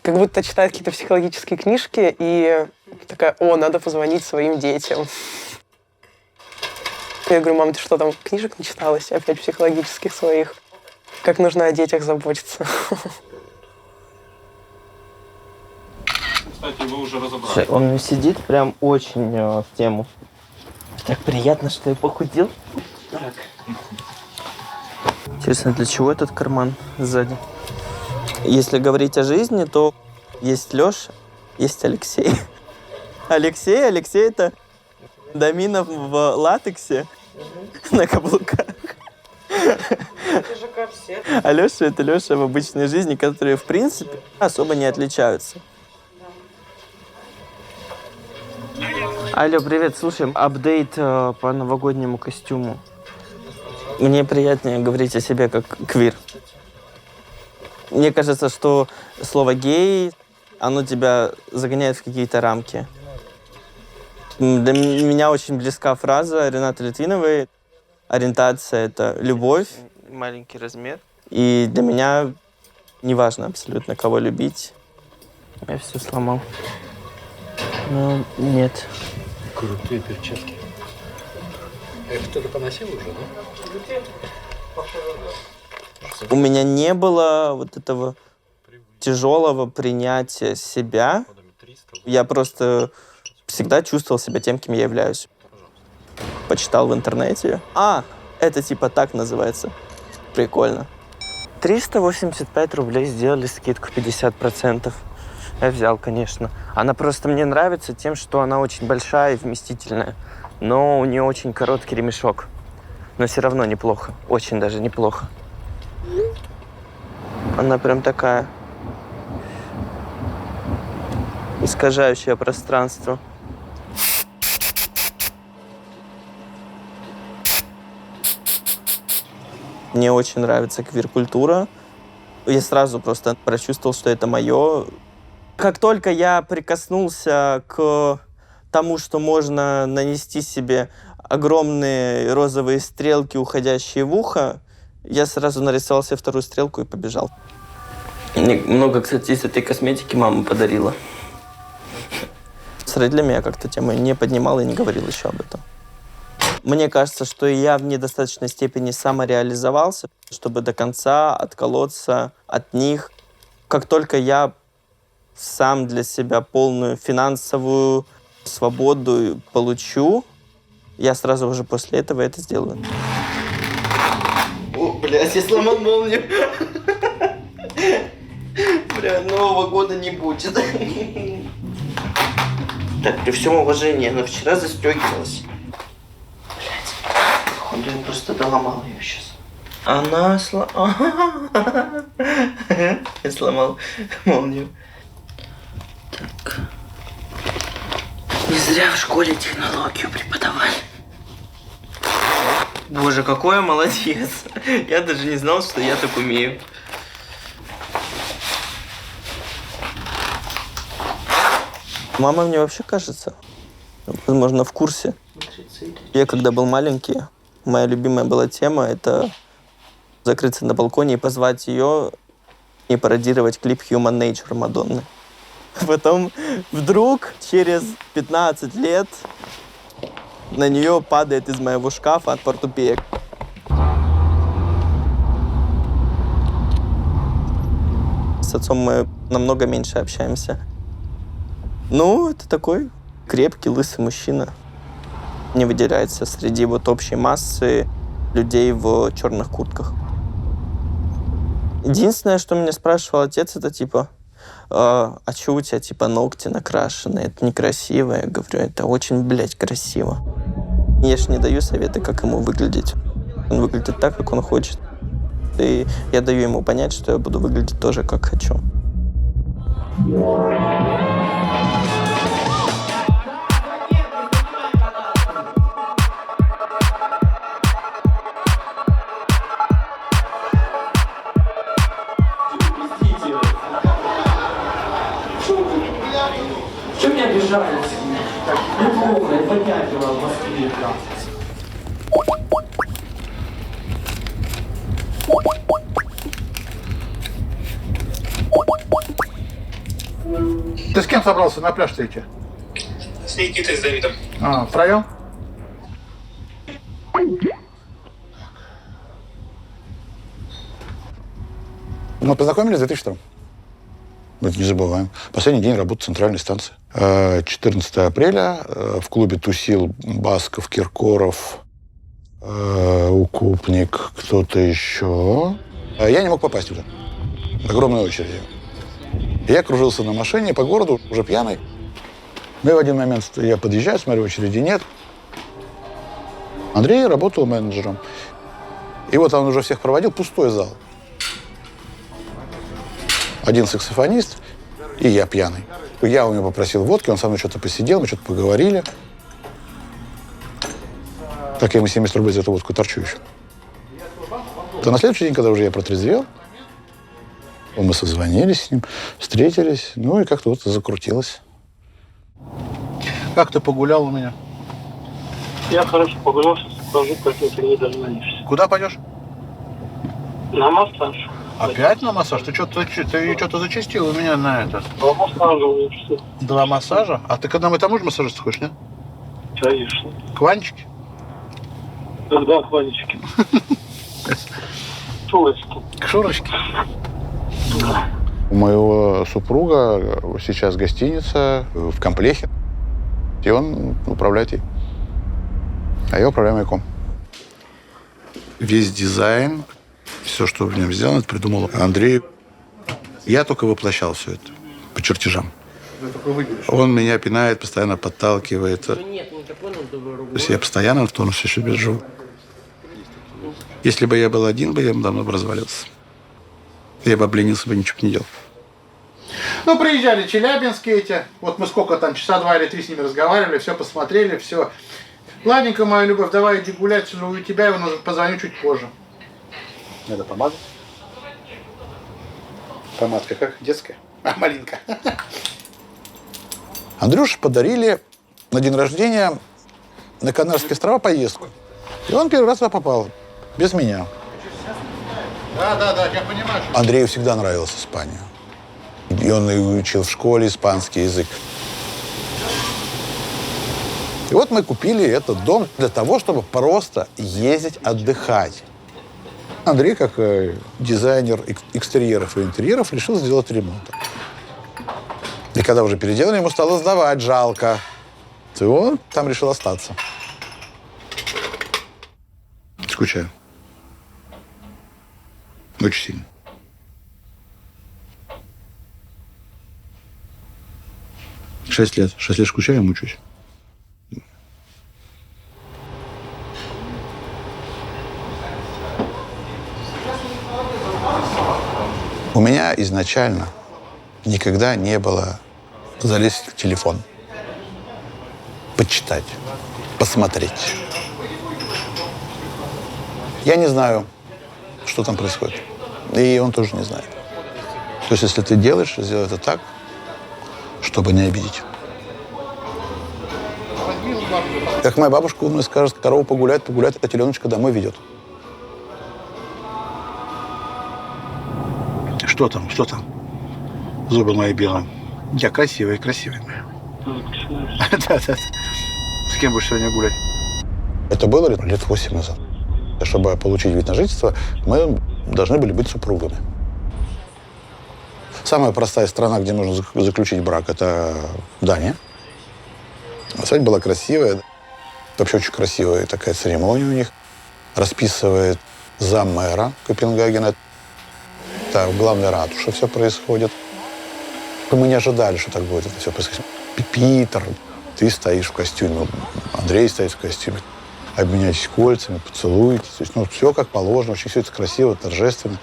Speaker 7: как будто читает какие-то психологические книжки и такая: о, надо позвонить своим детям. Я говорю: мам, ты что, там книжек не читалась? Опять психологических своих. Как нужно о детях заботиться.
Speaker 3: Кстати, вы уже разобрали.
Speaker 5: Он сидит прям очень в тему. Так приятно, что я похудел. Так. Интересно, для чего этот карман сзади? Если говорить о жизни, то есть Лёша, есть Алексей. Алексей — это домина в латексе на каблуках.
Speaker 1: Это же корсет.
Speaker 5: А Лёша — это Лёша в обычной жизни, которые, в принципе, особо не отличаются. Алло, привет, слушай, апдейт по новогоднему костюму. Мне приятнее говорить о себе как квир. Мне кажется, что слово «гей», оно тебя загоняет в какие-то рамки. Для меня очень близка фраза Ренаты Литвиновой: ориентация — это любовь, маленький размер. И для меня неважно абсолютно, кого любить. Я все сломал. Но нет.
Speaker 2: Крутые перчатки. Их кто-то поносил уже, да?
Speaker 5: У меня не было вот этого тяжелого принятия себя. Я просто всегда чувствовал себя тем, кем я являюсь. Почитал в интернете. Это типа так называется. Прикольно. 385 рублей сделали скидку 50%. Я взял, конечно. Она просто мне нравится тем, что она очень большая и вместительная. Но у нее очень короткий ремешок. Но все равно неплохо. Очень даже неплохо. Она прям такая искажающая пространство. Мне очень нравится квир-культура. Я сразу просто прочувствовал, что это мое. Как только я прикоснулся к тому, что можно нанести себе огромные розовые стрелки, уходящие в ухо, я сразу нарисовал себе 2-ю стрелку и побежал. Мне много, кстати, из этой косметики мама подарила. С родителями я как-то тему не поднимал и не говорил еще об этом. Мне кажется, что я в недостаточной степени самореализовался, чтобы до конца отколоться от них. Как только я сам для себя полную финансовую свободу получу, я сразу уже после этого это сделаю. О, блядь, я сломал молнию. Бля, Нового года не будет. Так, при всем уважении, она вчера застегивалась. Блядь, походу я просто доломал ее сейчас. Она Я сломал молнию. Так. Не зря в школе технологию преподавали. Боже, какой я молодец. Я даже не знал, что я так умею. Мама мне вообще кажется, возможно, в курсе. Я когда был маленький, моя любимая была тема — это закрыться на балконе и позвать ее и пародировать клип Human Nature Мадонны. Потом вдруг через 15 лет на нее падает из моего шкафа портупеек. С отцом мы намного меньше общаемся. Ну, это такой крепкий, лысый мужчина. Не выделяется среди вот общей массы людей в черных куртках. Единственное, что меня спрашивал отец, это типа, а что у тебя типа ногти накрашены? Это некрасиво. Я говорю, это очень, блядь, красиво. Я ж не даю советы, как ему выглядеть. Он выглядит так, как он хочет. И я даю ему понять, что я буду выглядеть тоже, как хочу.
Speaker 16: Что меня обижаете? Неплохо, я поднятила в Москве.
Speaker 2: Ты с кем собрался на пляж-то идти?
Speaker 10: С Никитой, с Давидом.
Speaker 2: А, втроем? Мы познакомились в 2002. Мы это не забываем. Последний день работы центральной станции. 14 апреля в клубе тусил Басков, Киркоров, Укупник, кто-то еще. Я не мог попасть туда. Огромной очереди. Я кружился на машине по городу, уже пьяный. Ну и в один момент я подъезжаю, смотрю, очереди нет. Андрей работал менеджером. И вот он уже всех проводил, пустой зал. Один саксофонист, и я пьяный. Я у него попросил водки, он со мной что-то посидел, мы что-то поговорили. Так я ему 70 рублей за эту водку торчу еще. То на следующий день, когда уже я протрезвел, мы созвонились с ним, встретились, ну и как-то вот закрутилось. Как ты погулял у меня?
Speaker 16: Я хорошо погулял, сейчас покажу, как ты не дозвонишься.
Speaker 2: Куда пойдешь?
Speaker 16: На массаж.
Speaker 2: Опять на массаж? Ты что-то зачастил у меня на это.
Speaker 16: 2 массажа у меня все.
Speaker 2: 2 массажа? А ты к одному и тому же массажисту ходишь, нет?
Speaker 16: Конечно.
Speaker 2: К Ванечке?
Speaker 16: Да, к Ванечке. Шурочке.
Speaker 2: К Шурочке? У моего супруга сейчас гостиница в Комплехе, и он управляет ей. А я управляю маяком. Весь дизайн, все, что в нем сделано, это придумал Андрей. Я только воплощал все это по чертежам. Он меня пинает, постоянно подталкивает. То есть я постоянно в тонусе еще держу. Если бы я был один, я бы давно развалился. Я бы обленился, бы ничего не делал. Ну, приезжали челябинские эти. Вот мы сколько там, часа 2 или 3 с ними разговаривали, все посмотрели, все. Ладненько, моя любовь, давай иди гулять, сижу у тебя, я позвоню чуть позже. Надо помазать. Помадка как? Детская? А, малинка. Андрюше подарили на день рождения на Канарские острова поездку. И он первый раз туда попал. Без меня. Да, я понимаю. Андрею всегда нравилась Испания. И он и учил в школе испанский язык. И вот мы купили этот дом для того, чтобы просто ездить отдыхать. Андрей, как дизайнер экстерьеров и интерьеров, решил сделать ремонт. И когда уже переделали, ему стало сдавать жалко. И он там решил остаться. Скучаю. Очень сильно. Шесть лет скучаю, мучаюсь. У меня изначально никогда не было залезть в телефон, почитать, посмотреть.
Speaker 4: Я не знаю, что там происходит. И он тоже не знает. То есть, если ты делаешь, сделай это так, чтобы не обидеть. Как моя бабушка умная скажет, корова погуляет, а теленочка домой ведет. Что там? Что там? Зубы мои белые. Я красивая, красивая моя. Да. С кем будешь сегодня гулять? Это было лет 8 назад. Чтобы получить вид на жительство, мы должны были быть супругами. Самая простая страна, где можно заключить брак, это Дания. Свадьба была красивая. Вообще очень красивая такая церемония у них. Расписывает заммэра Копенгагена. Это в главной ратуше все происходит. Мы не ожидали, что так будет это все происходить. Питер, ты стоишь в костюме, Андрей стоит в костюме. Обменяйтесь кольцами, поцелуйтесь. То есть, все как положено, очень все это красиво, торжественно.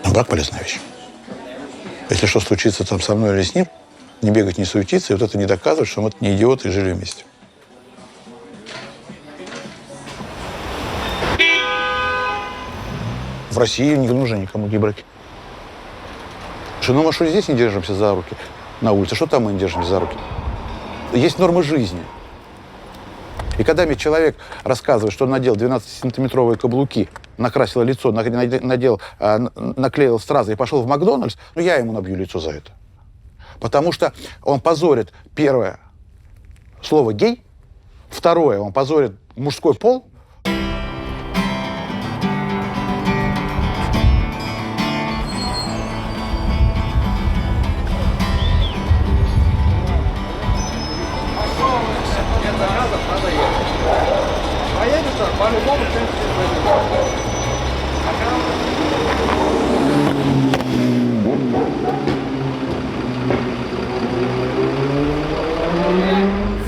Speaker 4: Но брак – полезная вещь. Если что случится там со мной или с ним, не бегать, не суетиться, и вот это не доказывать, что мы не идиоты и жили вместе. В России не нужно никому не брать. Ну, мы что здесь не держимся за руки на улице, что там мы не держимся за руки? Есть нормы жизни. И когда мне человек рассказывает, что он надел 12-сантиметровые каблуки, накрасил лицо, наклеил стразы и пошел в Макдональдс, я ему набью лицо за это. Потому что он позорит, первое, слово «гей», второе, он позорит мужской пол.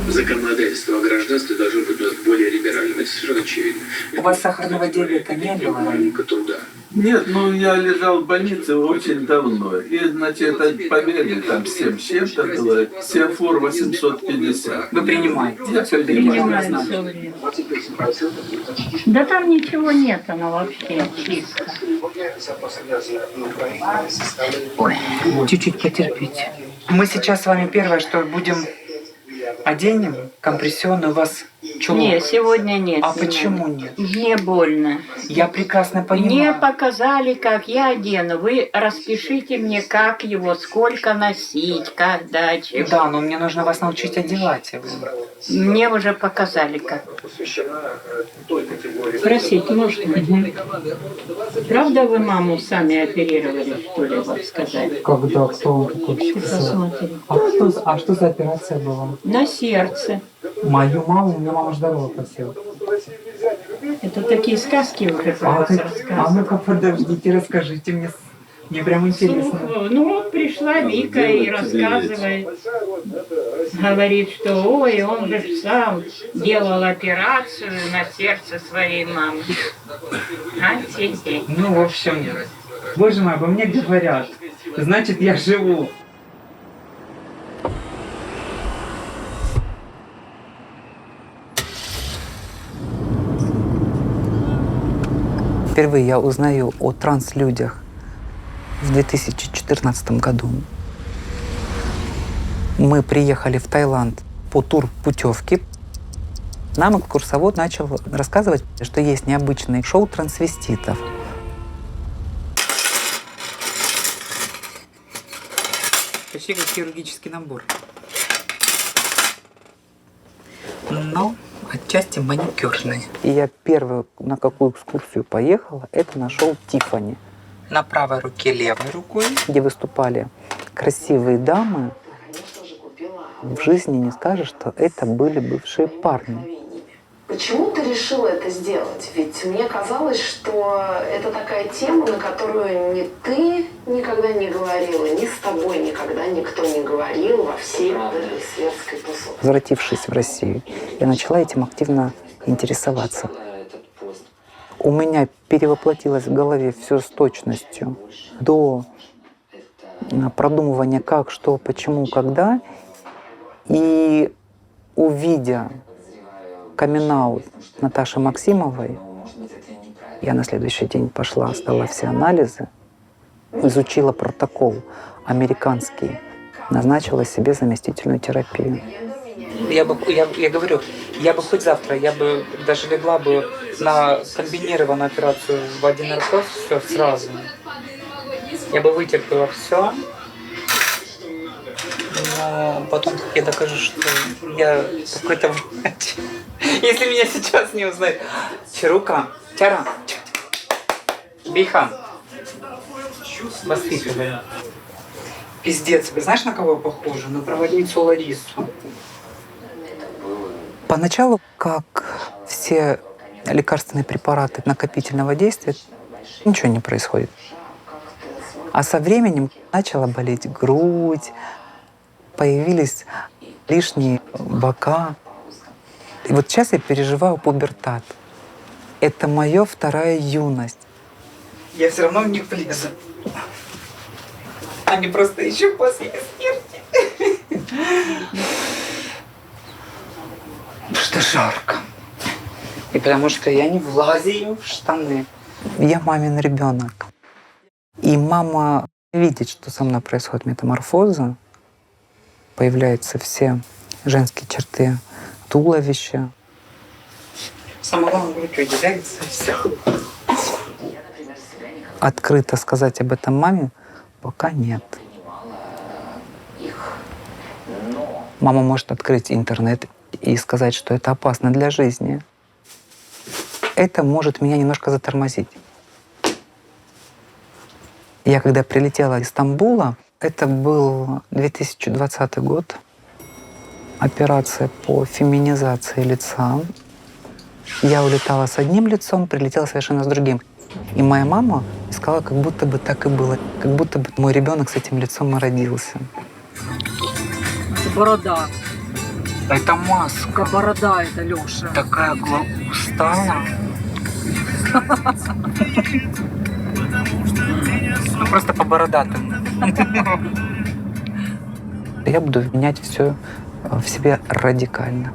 Speaker 17: Законодательство о гражданстве должно быть более либеральным. Это совершенно очевидно.
Speaker 12: У вас сахарного диабета не было?
Speaker 17: Рынка труда.
Speaker 18: Нет, я лежал в больнице очень давно. И, значит, это поверьте, там 7 с чем-то было, Сиафор 850.
Speaker 12: Вы принимаете?
Speaker 18: Я принимаю.
Speaker 14: Да там ничего нет, оно вообще чисто.
Speaker 12: Ой, чуть-чуть потерпите. Мы сейчас с вами первое, что будем оденем компрессионный у вас чулок.
Speaker 14: Нет, сегодня нет.
Speaker 12: А почему нет?
Speaker 14: Мне больно.
Speaker 12: Я прекрасно понимаю.
Speaker 14: Мне показали, как я одену. Вы распишите мне, как его, сколько носить, когда, чего.
Speaker 12: Да, но мне нужно вас научить одевать его.
Speaker 14: Мне уже показали, как. Спросить можно? Правда вы маму сами оперировали, что ли, вам сказали?
Speaker 12: Когда? Кто он такой?
Speaker 14: Посмотри.
Speaker 12: А что за операция была?
Speaker 14: На сердце.
Speaker 12: Мою маму, у меня мама здорова просила.
Speaker 14: Это такие сказки уже про вас рассказывают.
Speaker 12: А ну-ка, подождите, расскажите мне. Мне прям интересно.
Speaker 14: Ну вот пришла Вика и рассказывает. Говорит, что ой, он же сам делал операцию на сердце своей мамы.
Speaker 12: Ну, в общем, боже мой, обо мне говорят. Значит, я живу. Впервые я узнаю о транслюдях в 2014 году. Мы приехали в Таиланд по турпутевке. Нам экскурсовод начал рассказывать, что есть необычное шоу трансвеститов. Почти как хирургический набор. Но отчасти маникюрный. И я первую, на какую экскурсию поехала, это на шоу Тиффани. На правой руке, левой рукой, где выступали красивые дамы. В жизни не скажешь, что это были бывшие парни.
Speaker 15: Почему ты решила это сделать? Ведь мне казалось, что это такая тема, на которую ни ты никогда не говорила, ни с тобой никогда никто не говорил во всей вот этой светской тусовке.
Speaker 12: Возвратившись в Россию, я начала этим активно интересоваться. У меня перевоплотилось в голове все с точностью до продумывания как, что, почему, когда. И увидя камин-аут Наташи Максимовой, я на следующий день пошла, сдала все анализы, изучила протокол американский, назначила себе заместительную терапию. Я говорю, я бы хоть завтра, я бы даже легла бы на комбинированную операцию в один наркоз, все сразу. Я бы вытерпела все, но потом я докажу, что я какой-то врач. Если меня сейчас не узнают. Чарука, Чара, Бихан, воспитывай. Пиздец, вы знаешь, на кого я похожа? На проводницу Ларису. Поначалу, как все лекарственные препараты накопительного действия, ничего не происходит. А со временем начала болеть грудь, появились лишние бока. И вот сейчас я переживаю пубертат. Это моя вторая юность. Я все равно в них влезу. Они просто еще после смерти. Что жарко. И потому что я не влазю в штаны. Я мамин ребенок. И мама видит, что со мной происходит метаморфоза. Появляются все женские черты туловища. Самое главное, грудь выделяется, все. Открыто сказать об этом маме пока нет. Мама может открыть интернет и сказать, что это опасно для жизни. Это может меня немножко затормозить. Я когда прилетела из Стамбула, это был 2020 год, операция по феминизации лица. Я улетала с одним лицом, прилетела совершенно с другим. И моя мама сказала, как будто бы так и было, как будто бы мой ребенок с этим лицом и родился.
Speaker 1: Борода.
Speaker 12: Это маска.
Speaker 1: Борода это, Лёша.
Speaker 12: Такая густая. Ну, просто по бородатым. Я буду менять все в себе радикально.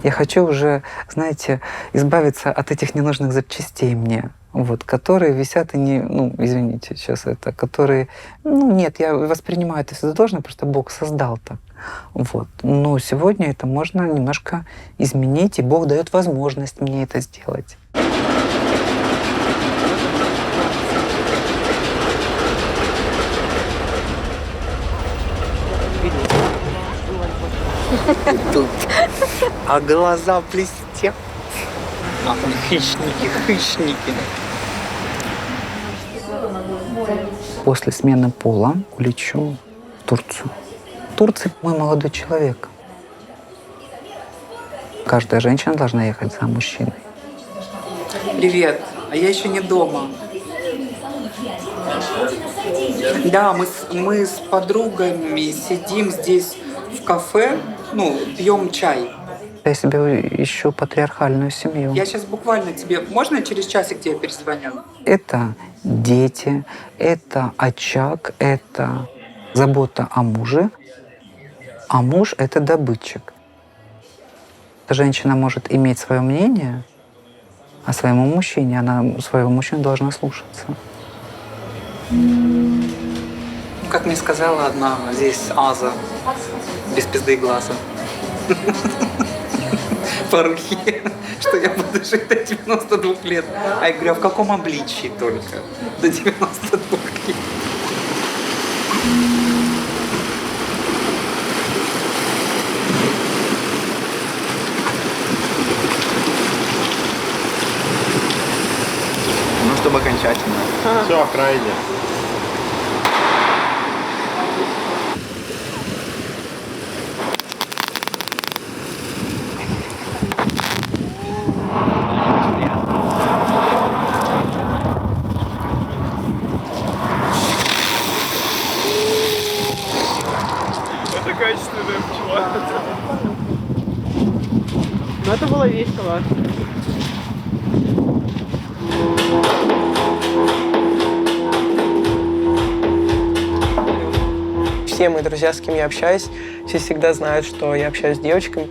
Speaker 12: Я хочу уже, знаете, избавиться от этих ненужных запчастей мне, вот, которые висят и не, ну, извините, сейчас это, которые, ну, нет, я воспринимаю это все должное, просто Бог создал так. Вот. Но сегодня это можно немножко изменить, и Бог дает возможность мне это сделать. Тут. А глаза блестят. Хищники. После смены пола улечу в Турцию. В Турции мой молодой человек. Каждая женщина должна ехать за мужчиной. Привет, а я еще не дома. Да, мы с подругами сидим здесь в кафе, ну, пьем чай. Я себе ищу патриархальную семью. Я сейчас буквально тебе... Можно через часик тебе перезвоню? Это дети, это очаг, это забота о муже. А муж — это добытчик. Женщина может иметь свое мнение, а своему мужчине, она своего мужчину должна слушаться. Как мне сказала одна здесь Аза, без пизды и глаза, Фарухи, что я буду жить до 92 лет. А я говорю, а в каком обличии только? До 92 лет.
Speaker 11: Ну, чтобы окончательно.
Speaker 3: Все, крайне.
Speaker 1: Это качественная пчела. Ну, это было весело.
Speaker 5: Все мои друзья, с кем я общаюсь, все всегда знают, что я общаюсь с девочками.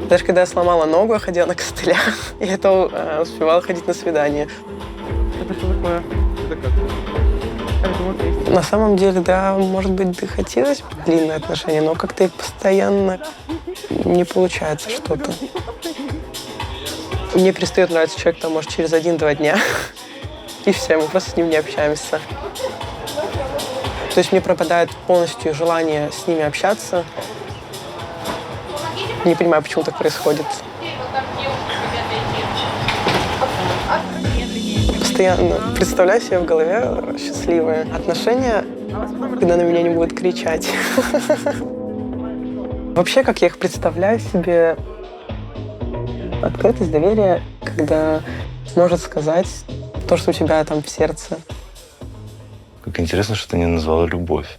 Speaker 7: Даже когда я сломала ногу, я ходила на костылях, и это успевала ходить на свидание.
Speaker 1: Это что такое? Это как?
Speaker 7: На самом деле, да, может быть, бы хотелось длинные отношения, но как-то их постоянно не получается что-то. Мне перестает нравиться человек, там, может, через 1-2 дня. И все, мы просто с ним не общаемся. То есть мне пропадает полностью желание с ними общаться. Не понимаю, почему так происходит. Постоянно представляю себе в голове счастливые отношения, когда на меня не будут кричать. Вообще, как я их представляю себе, открытость, доверие, когда сможет сказать то, что у тебя там в сердце.
Speaker 6: Как интересно, что ты не назвала любовь.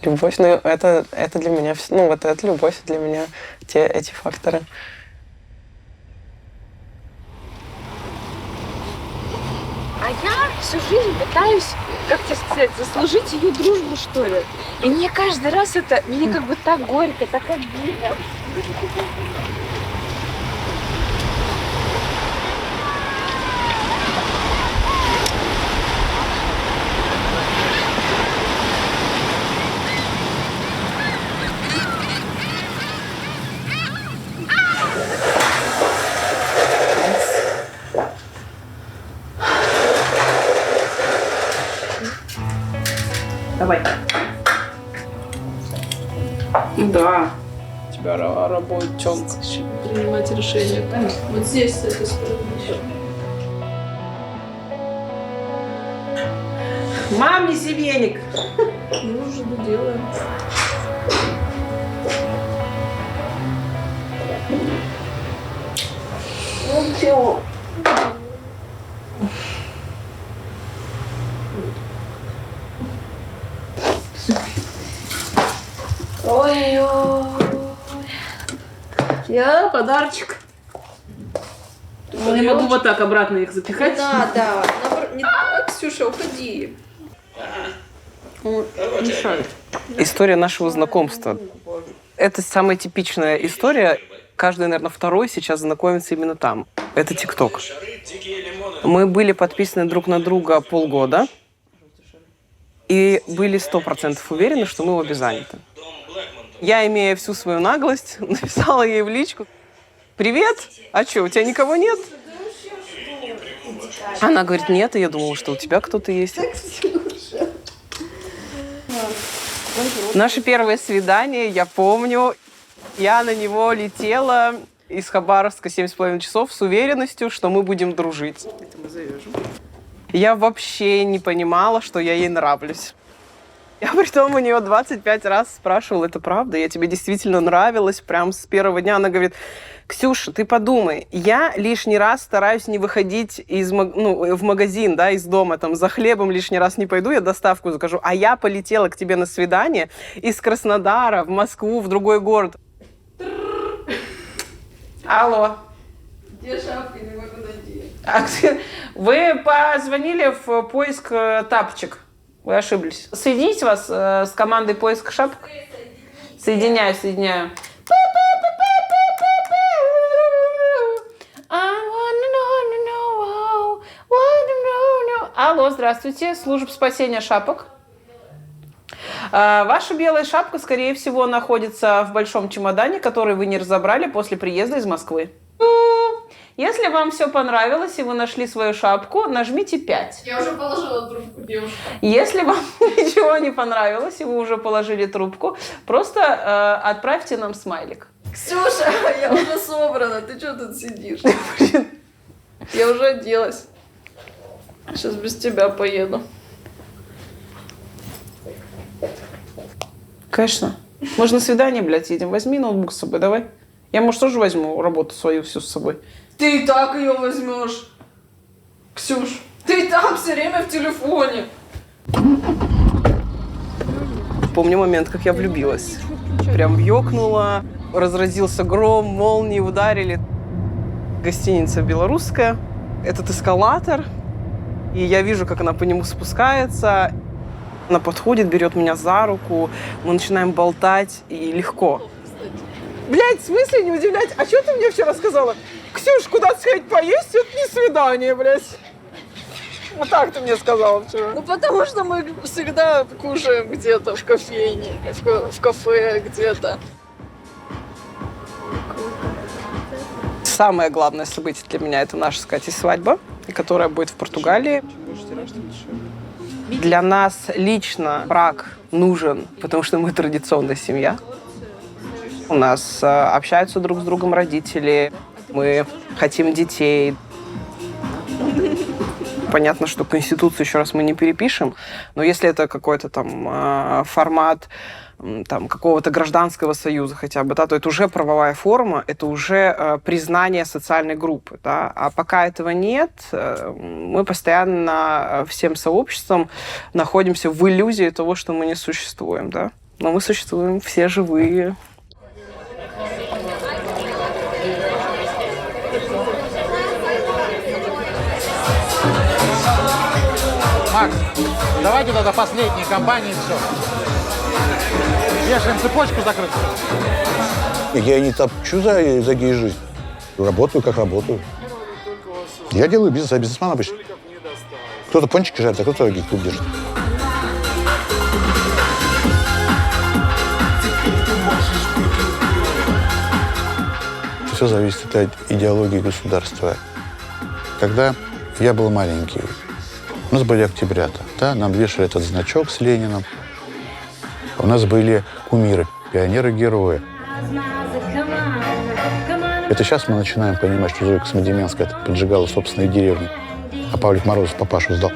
Speaker 7: Любовь, ну это для меня, ну вот это любовь для меня, эти факторы.
Speaker 19: А я всю жизнь пытаюсь, как тебе сказать, заслужить ее дружбу, что ли. И мне каждый раз мне как бы так горько, так обидно.
Speaker 7: Давай. Да. У тебя работает тёмка.
Speaker 20: Принимать решение. Вот здесь, с этой стороны еще.
Speaker 7: Мам, неси веник.
Speaker 20: Ну, уже доделаем.
Speaker 19: Ну чего? Ой-ой.
Speaker 20: Я подарочек. Я не могу вот так обратно их запихать.
Speaker 19: Да, да.
Speaker 20: Ксюша, уходи.
Speaker 7: Мешает. История нашего знакомства. Это самая типичная история. Каждый, наверное, второй сейчас знакомится именно там. Это ТикТок. Мы были подписаны друг на друга полгода и были 100% уверены, что мы обе заняты. Я, имея всю свою наглость, написала ей в личку: «Привет, а что, у тебя никого нет?» Она говорит: «Нет», и я думала, что у тебя кто-то есть. Наше первое свидание, я помню, я на него летела из Хабаровска 7,5 часов с уверенностью, что мы будем дружить.
Speaker 20: Это мы завяжем.
Speaker 7: Я вообще не понимала, что я ей нравлюсь. Я притом у нее 25 раз спрашивала: «Это правда? Я тебе действительно нравилась?» Прям с первого дня она говорит: «Ксюша, ты подумай, я лишний раз стараюсь не выходить в магазин, да, из дома, там, за хлебом лишний раз не пойду, я доставку закажу, а я полетела к тебе на свидание из Краснодара в Москву, в другой город». Алло.
Speaker 20: Где шапка? Не могу найти.
Speaker 7: Вы позвонили в поиск тапочек. Вы ошиблись. Соединить вас с командой поиска шапок? Соединяю. Алло, здравствуйте. Служба спасения шапок. Ваша белая шапка, скорее всего, находится в большом чемодане, который вы не разобрали после приезда из Москвы. Если вам все понравилось и вы нашли свою шапку, нажмите 5.
Speaker 20: Я уже положила трубку, девушка.
Speaker 7: Если вам ничего не понравилось и вы уже положили трубку, просто отправьте нам смайлик.
Speaker 20: Ксюша, я уже собрана. Ты что тут сидишь? Я уже оделась. Сейчас без тебя поеду.
Speaker 7: Конечно. Мы же на свидание, блядь, едем. Возьми ноутбук с собой, давай. Я, может, тоже возьму работу свою всю с собой.
Speaker 20: Ты и так ее возьмешь. Ксюш, ты и так все время в телефоне.
Speaker 7: Помню момент, как я влюбилась. Прям ёкнула, разразился гром, молнии ударили. Гостиница белорусская. Этот эскалатор. И я вижу, как она по нему спускается. Она подходит, берет меня за руку. Мы начинаем болтать, и легко. Блядь, в смысле не удивлять? А что ты мне вчера сказала? Ксюш, куда сходить поесть? Это не свидание, блядь. Вот так ты мне сказала вчера.
Speaker 20: Ну, потому что мы всегда кушаем где-то в кофейне, в кафе где-то.
Speaker 7: Самое главное событие для меня – это наша с Катей свадьба, которая будет в Португалии. Для нас лично брак нужен, потому что мы традиционная семья. У нас общаются друг с другом родители, мы хотим детей. Понятно, что Конституцию еще раз мы не перепишем, но если это какой-то там формат там, какого-то гражданского союза хотя бы, да, то это уже правовая форма, это уже признание социальной группы. Да. А пока этого нет, мы постоянно всем сообществом находимся в иллюзии того, что мы не существуем. Да. Но мы существуем, все живые.
Speaker 2: Макс, давайте тогда последней компании все. Вешаем цепочку закрытую.
Speaker 4: Я не топчу за гей-жизнь. Работаю, как работаю. Я делаю бизнес, я бизнесмен обычно. Кто-то пончики жарит, а кто-то гей-клуб держит. Все зависит от идеологии государства. Когда я был маленький, у нас были октябрята, да? Нам вешали этот значок с Лениным. У нас были кумиры, пионеры-герои. Это сейчас мы начинаем понимать, что Зоя Космодемьянская поджигала собственные деревни, а Павлик Морозов папашу сдал.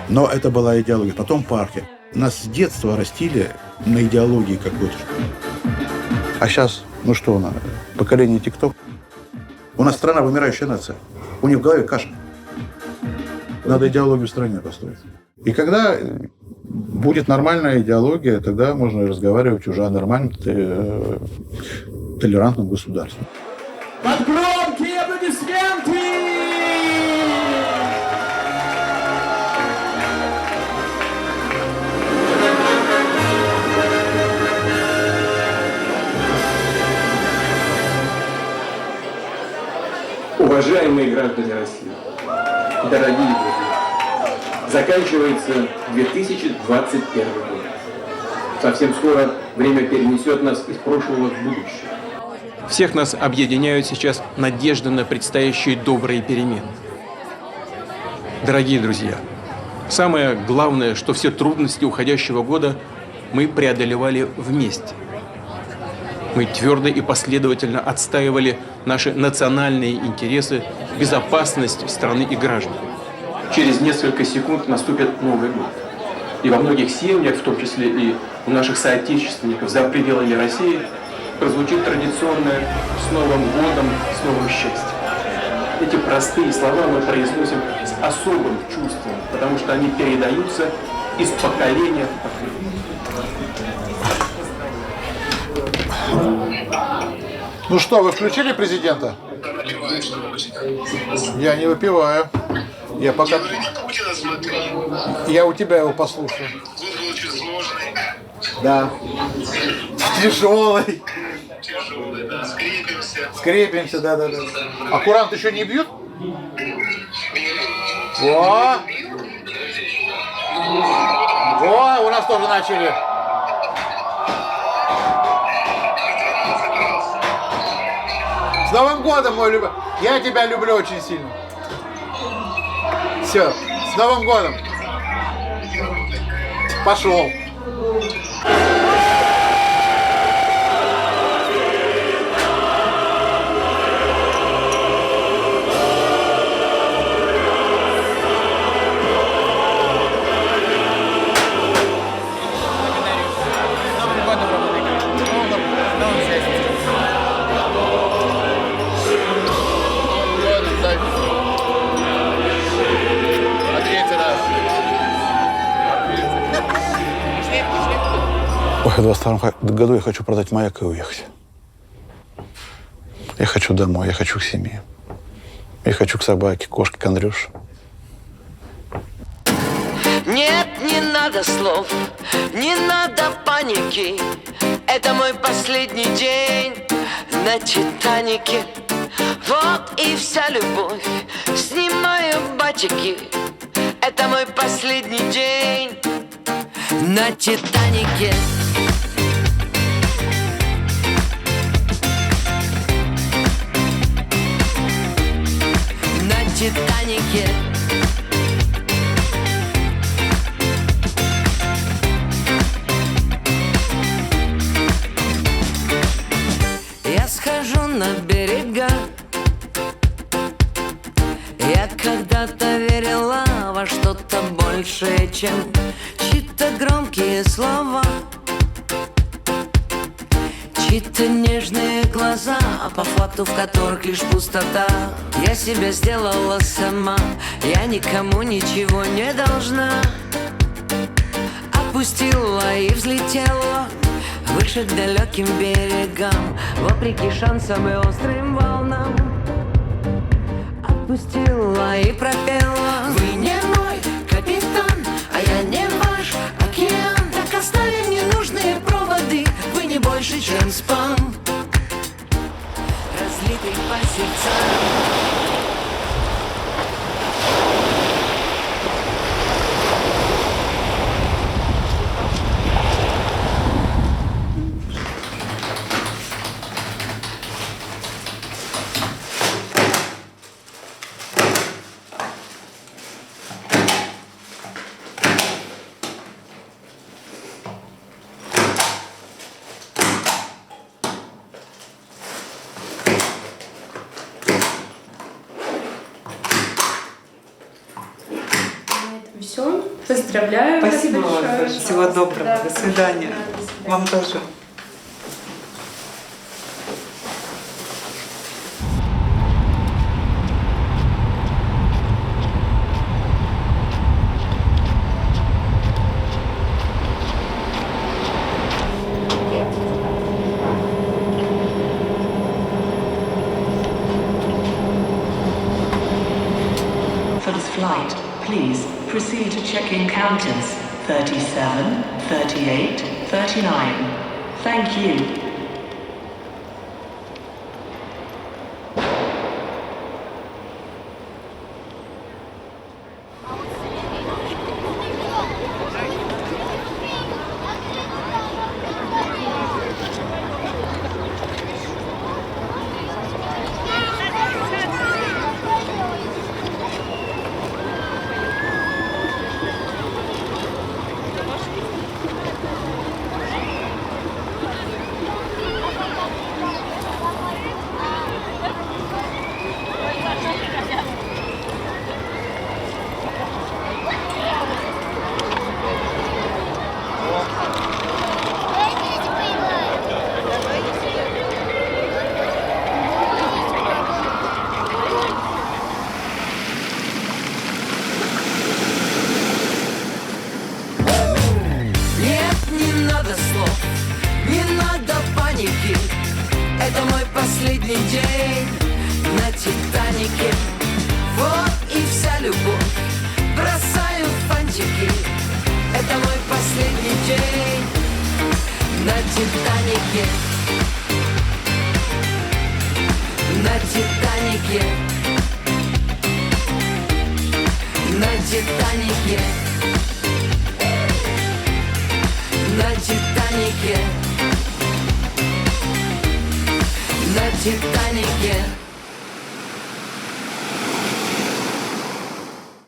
Speaker 21: Но это была идеология. Потом партия. Нас с детства растили на идеологии какой-то.
Speaker 4: А сейчас, ну что у нас, поколение ТикТок?
Speaker 21: У нас страна вымирающая нация. У них в голове каша. Надо идеологию в стране построить.
Speaker 4: И когда будет нормальная идеология, тогда можно разговаривать уже о нормальном, толерантном государстве.
Speaker 10: Под громкие аплодисменты!
Speaker 22: Уважаемые граждане России, дорогие друзья, заканчивается 2021 год. Совсем скоро время перенесет нас из прошлого в будущее. Всех нас объединяют сейчас надежды на предстоящие добрые перемены. Дорогие друзья, самое главное, что все трудности уходящего года мы преодолевали вместе. Мы твердо и последовательно отстаивали наши национальные интересы, безопасность страны и граждан. Через несколько секунд наступит Новый год. И во многих семьях, в том числе и у наших соотечественников за пределами России, прозвучит традиционное «С Новым годом, с новым счастьем». Эти простые слова мы произносим с особым чувством, потому что они передаются из поколения в поколение.
Speaker 2: Ну что, вы включили президента? Я не выпиваю. Я пока... Я у тебя его послушаю. Да. Тяжелый. Тяжелый, да. Скрепимся. Скрепимся, да. А курант еще не бьют? Во! Во, у нас тоже начали. С Новым годом, мой любимый. Я тебя люблю очень сильно. Все, с Новым годом. Пошел.
Speaker 4: В 22 году я хочу продать маяк и уехать. Я хочу домой, я хочу к семье. Я хочу к собаке, кошке, к Андрюше.
Speaker 8: Нет, не надо слов, не надо паники. Это мой последний день на Титанике. Вот и вся любовь, снимаю батики. Это мой последний день на Титанике. На Титанике. Я схожу на берега. Я когда-то верила во что-то большее, чем чьи-то громкие слова, чьи-то нежные глаза, по факту в которых лишь пустота. Я себя сделала сама, я никому ничего не должна. Опустила и взлетела выше к далеким берегам, вопреки шансам и острым волнам. Отпустила и пропела: вы не мой капитан, а я не ваш океан. Так оставим ненужные проводы, вы не больше, чем спам, разлитый по сердцам.
Speaker 9: Все. Поздравляю.
Speaker 12: Спасибо вам большое. Всего доброго.
Speaker 9: Да,
Speaker 12: до свидания. Вам тоже.
Speaker 23: For this flight, please proceed to check-in counters 37, 38, 39. Thank you.
Speaker 8: Это мой последний день на Титанике. Вот и вся любовь, бросаю фантики. Это мой последний день на Титанике. На Титанике. На Титанике. На Титанике. На Титанике.